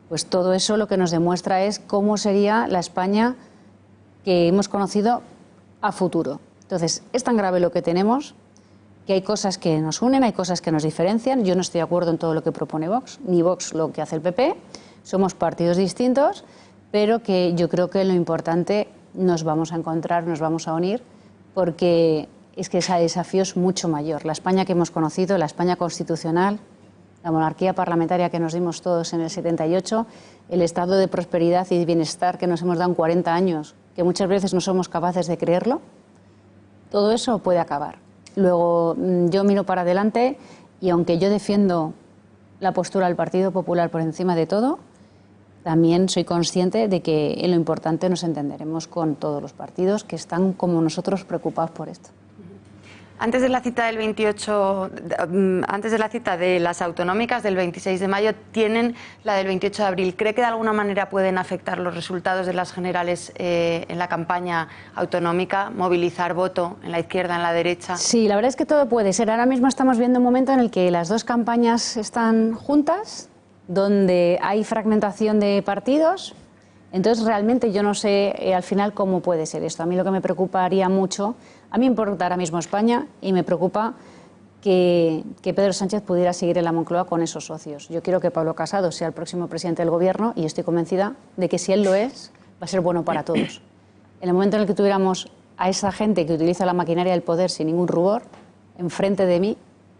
X: pues todo eso lo que nos demuestra es cómo sería la España que hemos conocido a futuro. Entonces, es tan grave lo que tenemos que hay cosas que nos unen, hay cosas que nos diferencian. Yo no estoy de acuerdo en todo lo que propone Vox, ni Vox lo que hace el PP. Somos partidos distintos, pero que yo creo que en lo importante nos vamos a encontrar, nos vamos a unir, porque es que ese desafío es mucho mayor. La España que hemos conocido, la España constitucional, la monarquía parlamentaria que nos dimos todos en el 78, el estado de prosperidad y de bienestar que nos hemos dado en 40 años, que muchas veces no somos capaces de creerlo, todo eso puede acabar. Luego yo miro para adelante y aunque yo defiendo la postura del Partido Popular por encima de todo, también soy consciente de que en lo importante nos entenderemos con todos los partidos que están como nosotros preocupados por esto.
C: Antes de la cita del 28, antes de la cita de las autonómicas del 26 de mayo, tienen la del 28 de abril. ¿Cree que de alguna manera pueden afectar los resultados de las generales en la campaña autonómica, movilizar voto en la izquierda, en la derecha?
X: Sí, la verdad es que todo puede ser. Ahora mismo estamos viendo un momento en el que las dos campañas están juntas, donde hay fragmentación de partidos. Entonces, realmente yo no sé al final cómo puede ser esto. A mí lo que me preocuparía mucho, a mí me importa ahora mismo España y me preocupa que Pedro Sánchez pudiera seguir en la Moncloa con esos socios. Yo quiero que Pablo Casado sea el próximo presidente del Gobierno y estoy convencida de que si él lo es, va a ser bueno para todos. En el momento en el que tuviéramos a esa gente que utiliza la maquinaria del poder sin ningún rubor, enfrente de mí,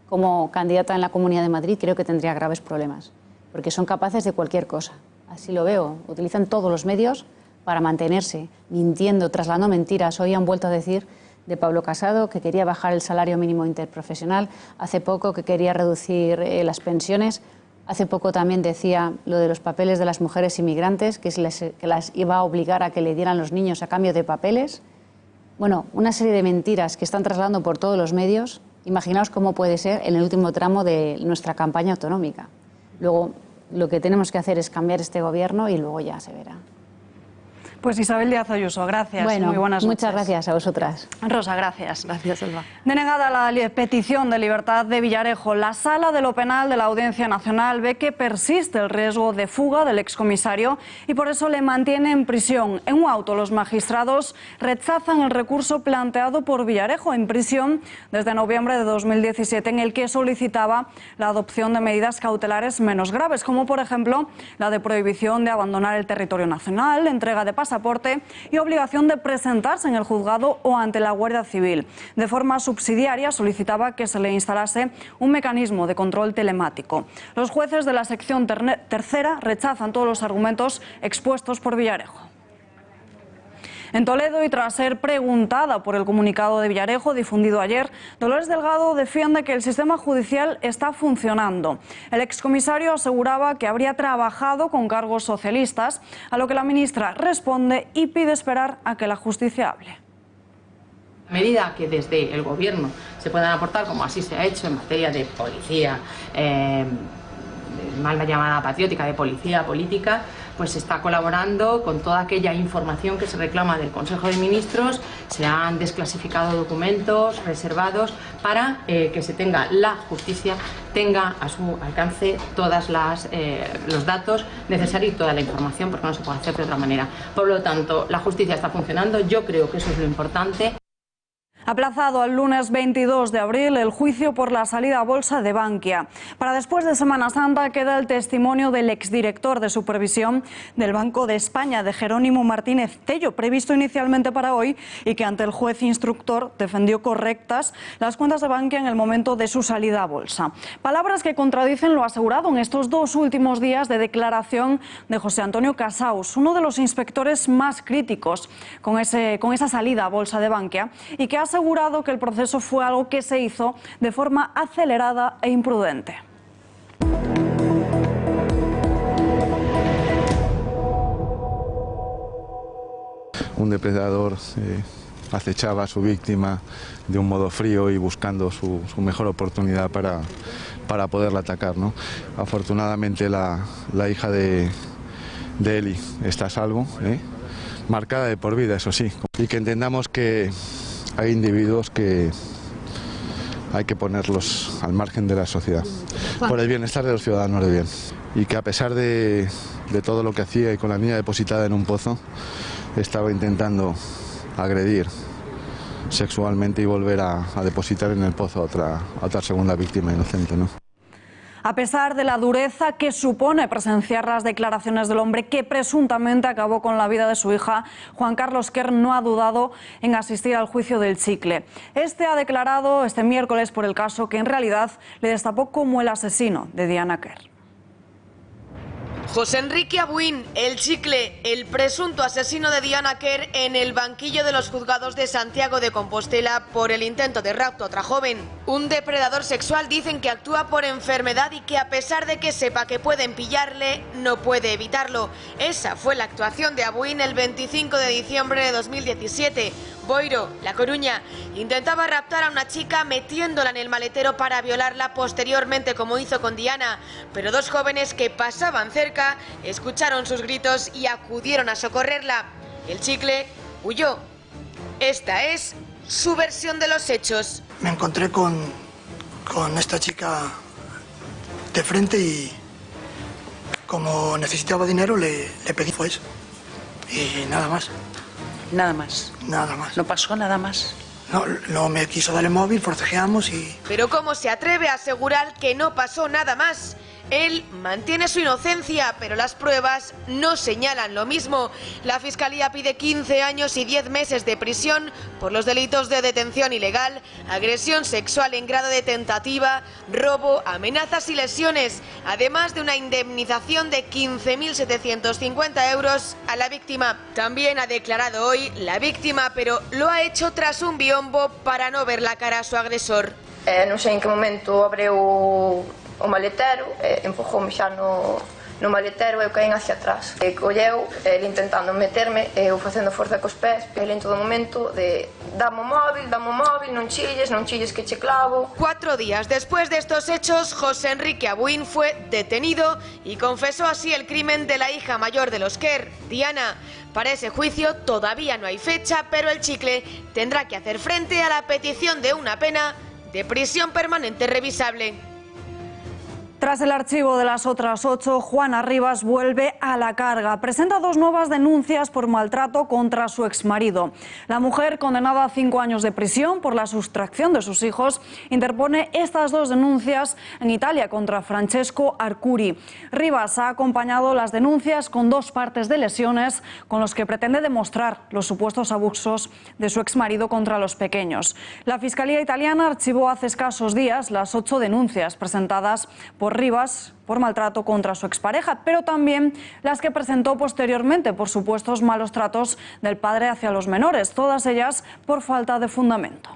X: como candidata en la Comunidad de Madrid, creo que tendría graves problemas, porque son capaces de cualquier cosa. Así lo veo, utilizan todos los medios para mantenerse, mintiendo, trasladando mentiras. Hoy han vuelto a decir de Pablo Casado que quería bajar el salario mínimo interprofesional, hace poco que quería reducir las pensiones, hace poco también decía lo de los papeles de las mujeres inmigrantes, que las iba a obligar a que le dieran los niños a cambio de papeles. Bueno, una serie de mentiras que están trasladando por todos los medios. Imaginaos cómo puede ser en el último tramo de nuestra campaña autonómica. Luego, lo que tenemos que hacer es cambiar este gobierno y luego ya se verá.
B: Pues Isabel Díaz Ayuso, gracias.
X: Bueno,
B: muy buenas noches.
X: muchas gracias a vosotras.
B: Rosa, gracias.
C: Gracias, Elba.
B: Denegada la petición de libertad de Villarejo, la Sala de lo Penal de la Audiencia Nacional ve que persiste el riesgo de fuga del excomisario y por eso le mantiene en prisión. En un auto, los magistrados rechazan el recurso planteado por Villarejo en prisión desde noviembre de 2017, en el que solicitaba la adopción de medidas cautelares menos graves, como por ejemplo la de prohibición de abandonar el territorio nacional, entrega de pasaporte y obligación de presentarse en el juzgado o ante la Guardia Civil. De forma subsidiaria solicitaba que se le instalase un mecanismo de control telemático. Los jueces de la sección tercera rechazan todos los argumentos expuestos por Villarejo. En Toledo, y tras ser preguntada por el comunicado de Villarejo difundido ayer, Dolores Delgado defiende que el sistema judicial está funcionando. El excomisario aseguraba que habría trabajado con cargos socialistas, a lo que la ministra responde y pide esperar a que la justicia hable.
D: A medida que desde el Gobierno se puedan aportar, como así se ha hecho en materia de policía, mal llamada patriótica, de policía política, pues se está colaborando con toda aquella información que se reclama del Consejo de Ministros. Se han desclasificado documentos reservados para que se tenga, la justicia tenga a su alcance todos los datos necesarios y toda la información, porque no se puede hacer de otra manera. Por lo tanto, la justicia está funcionando, yo creo que eso es lo importante.
B: Aplazado al lunes 22 de abril el juicio por la salida a bolsa de Bankia. Para después de Semana Santa queda el testimonio del exdirector de supervisión del Banco de España, de Jerónimo Martínez Tello, previsto inicialmente para hoy y que ante el juez instructor defendió correctas las cuentas de Bankia en el momento de su salida a bolsa. Palabras que contradicen lo asegurado en estos dos últimos días de declaración de José Antonio Casaus, uno de los inspectores más críticos con esa salida a bolsa de Bankia, y que ha asegurado que el proceso fue algo que se hizo de forma acelerada e imprudente.
E: Un depredador acechaba a su víctima de un modo frío y buscando su mejor oportunidad para poderla atacar, ¿no? Afortunadamente la hija de Eli está a salvo, marcada de por vida, eso sí, y que entendamos que hay individuos que hay que ponerlos al margen de la sociedad, por el bienestar de los ciudadanos de bien. Y que a pesar de todo lo que hacía y con la niña depositada en un pozo, estaba intentando agredir sexualmente y volver a depositar en el pozo a otra segunda víctima inocente, ¿no?
B: A pesar de la dureza que supone presenciar las declaraciones del hombre que presuntamente acabó con la vida de su hija, Juan Carlos Quer no ha dudado en asistir al juicio del Chicle. Este ha declarado este miércoles por el caso que en realidad le destapó como el asesino de Diana Quer.
F: José Enrique Abuin, el Chicle, el presunto asesino de Diana Quer, en el banquillo de los juzgados de Santiago de Compostela por el intento de rapto a otra joven. Un depredador sexual, dicen que actúa por enfermedad y que a pesar de que sepa que pueden pillarle, no puede evitarlo. Esa fue la actuación de Abuin el 25 de diciembre de 2017, Boiro, La Coruña, intentaba raptar a una chica metiéndola en el maletero para violarla posteriormente, como hizo con Diana, pero dos jóvenes que pasaban cerca escucharon sus gritos y acudieron a socorrerla. El chicle huyó. Esta es su versión de los hechos.
G: Me encontré con esta chica de frente y como necesitaba dinero le pedí pues y nada más.
I: Nada más.
G: Nada más.
I: ¿No pasó nada más?
G: No me quiso dar el móvil, forcejeamos y...
F: Pero ¿cómo se atreve a asegurar que no pasó nada más? Él mantiene su inocencia, pero las pruebas no señalan lo mismo. La Fiscalía pide 15 años y 10 meses de prisión por los delitos de detención ilegal, agresión sexual en grado de tentativa, robo, amenazas y lesiones, además de una indemnización de 15.750 euros a la víctima. También ha declarado hoy la víctima, pero lo ha hecho tras un biombo para no ver la cara a su agresor.
J: Non sei en que momento abriu o maletero, empujoume xa no maletero e eu caín hacia atrás. Colleu, ele intentando meterme, eu facendo forza cos pés, ele en todo momento de dame o móvil, non chilles que che clavo.
F: 4 días después de estos hechos, José Enrique Abuín fue detenido y confesó así el crimen de la hija mayor de los Quer, Diana. Para ese juicio todavía no hay fecha, pero el chicle tendrá que hacer frente a la petición de una pena de prisión permanente revisable.
B: Tras el archivo de las otras 8, Juana Rivas vuelve a la carga. Presenta 2 nuevas denuncias por maltrato contra su exmarido. La mujer, condenada a 5 años de prisión por la sustracción de sus hijos, interpone estas 2 denuncias en Italia contra Francesco Arcuri. Rivas ha acompañado las denuncias con 2 partes de lesiones con los que pretende demostrar los supuestos abusos de su exmarido contra los pequeños. La Fiscalía italiana archivó hace escasos días las 8 denuncias presentadas por Rivas por maltrato contra su expareja, pero también las que presentó posteriormente por supuestos malos tratos del padre hacia los menores, todas ellas por falta de fundamento.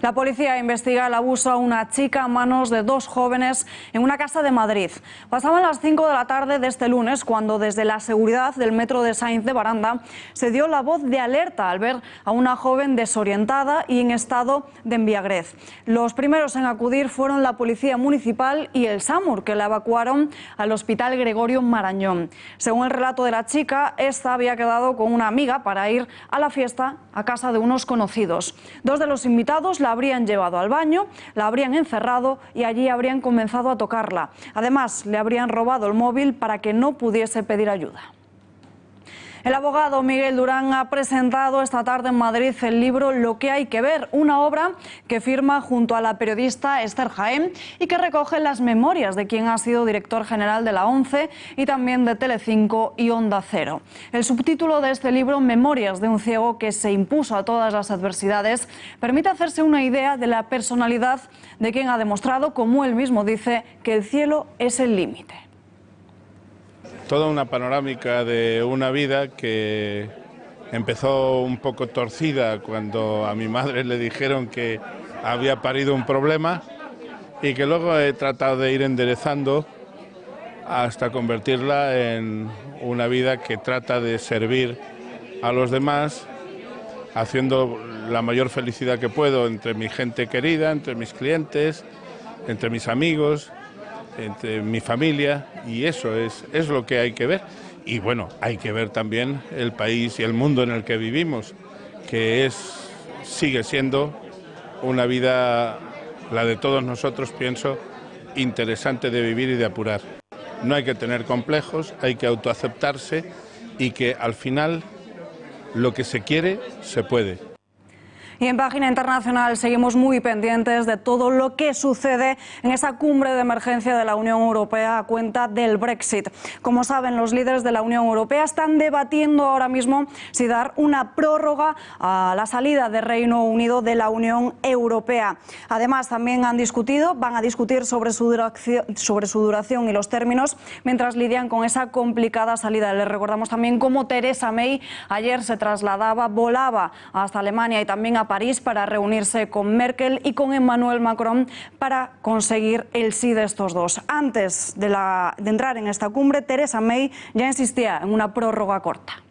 B: La policía investiga el abuso a una chica a manos de 2 jóvenes en una casa de Madrid. Pasaban las 5 de la tarde de este lunes cuando desde la seguridad del metro de Sáenz de Baranda se dio la voz de alerta al ver a una joven desorientada y en estado de embriaguez. Los primeros en acudir fueron la Policía Municipal y el SAMUR, que la evacuaron al Hospital Gregorio Marañón. Según el relato de la chica, esta había quedado con una amiga para ir a la fiesta a casa de unos conocidos. 2 de los invitados la habrían llevado al baño, la habrían encerrado y allí habrían comenzado a tocarla. Además, le habrían robado el móvil para que no pudiese pedir ayuda. El abogado Miguel Durán ha presentado esta tarde en Madrid el libro Lo que hay que ver, una obra que firma junto a la periodista Esther Jaén y que recoge las memorias de quien ha sido director general de la ONCE y también de Telecinco y Onda Cero. El subtítulo de este libro, Memorias de un ciego que se impuso a todas las adversidades, permite hacerse una idea de la personalidad de quien ha demostrado, como él mismo dice, que el cielo es el límite.
K: Toda una panorámica de una vida que empezó un poco torcida cuando a mi madre le dijeron que había parido un problema y que luego he tratado de ir enderezando hasta convertirla en una vida que trata de servir a los demás, haciendo la mayor felicidad que puedo entre mi gente querida, entre mis clientes, entre mis amigos, entre mi familia, y eso es lo que hay que ver. Y bueno, hay que ver también el país y el mundo en el que vivimos, que sigue siendo una vida, la de todos nosotros, pienso, interesante de vivir y de apurar. No hay que tener complejos, hay que autoaceptarse y que al final lo que se quiere se puede.
B: Y en página internacional seguimos muy pendientes de todo lo que sucede en esa cumbre de emergencia de la Unión Europea a cuenta del Brexit. Como saben, los líderes de la Unión Europea están debatiendo ahora mismo si dar una prórroga a la salida del Reino Unido de la Unión Europea. Además, también van a discutir sobre su duración y los términos mientras lidian con esa complicada salida. Les recordamos también cómo Theresa May ayer se volaba hasta Alemania y también a a París para reunirse con Merkel y con Emmanuel Macron para conseguir el sí de estos dos. Antes de entrar en esta cumbre, Theresa May ya insistía en una prórroga corta.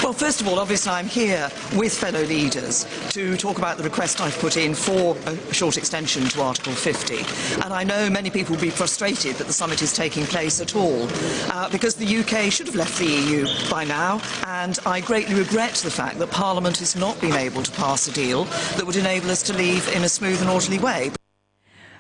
H: Well, first of all, obviously I'm here with fellow leaders to talk about the request I've put in for a short extension to Article 50. And I know many people will be frustrated that the summit is taking place at all, because the UK should have left the EU by now, and I greatly regret the fact that Parliament has not been able to pass a deal that would enable us to leave in a smooth and orderly way.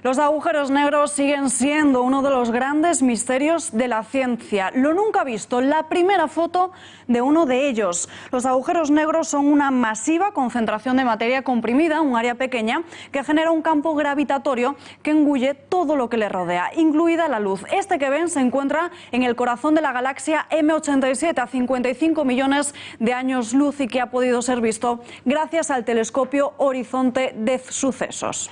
B: Los agujeros negros siguen siendo uno de los grandes misterios de la ciencia. Lo nunca visto, la primera foto de uno de ellos. Los agujeros negros son una masiva concentración de materia comprimida, un área pequeña, que genera un campo gravitatorio que engulle todo lo que le rodea, incluida la luz. Este que ven se encuentra en el corazón de la galaxia M87, a 55 millones de años luz, y que ha podido ser visto gracias al telescopio Horizonte de Sucesos.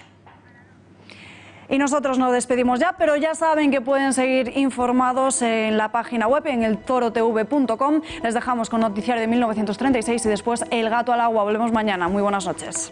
B: Y nosotros nos despedimos ya, pero ya saben que pueden seguir informados en la página web, en eltorotv.com. Les dejamos con noticiario de 1936 y después El gato al agua. Volvemos mañana. Muy buenas noches.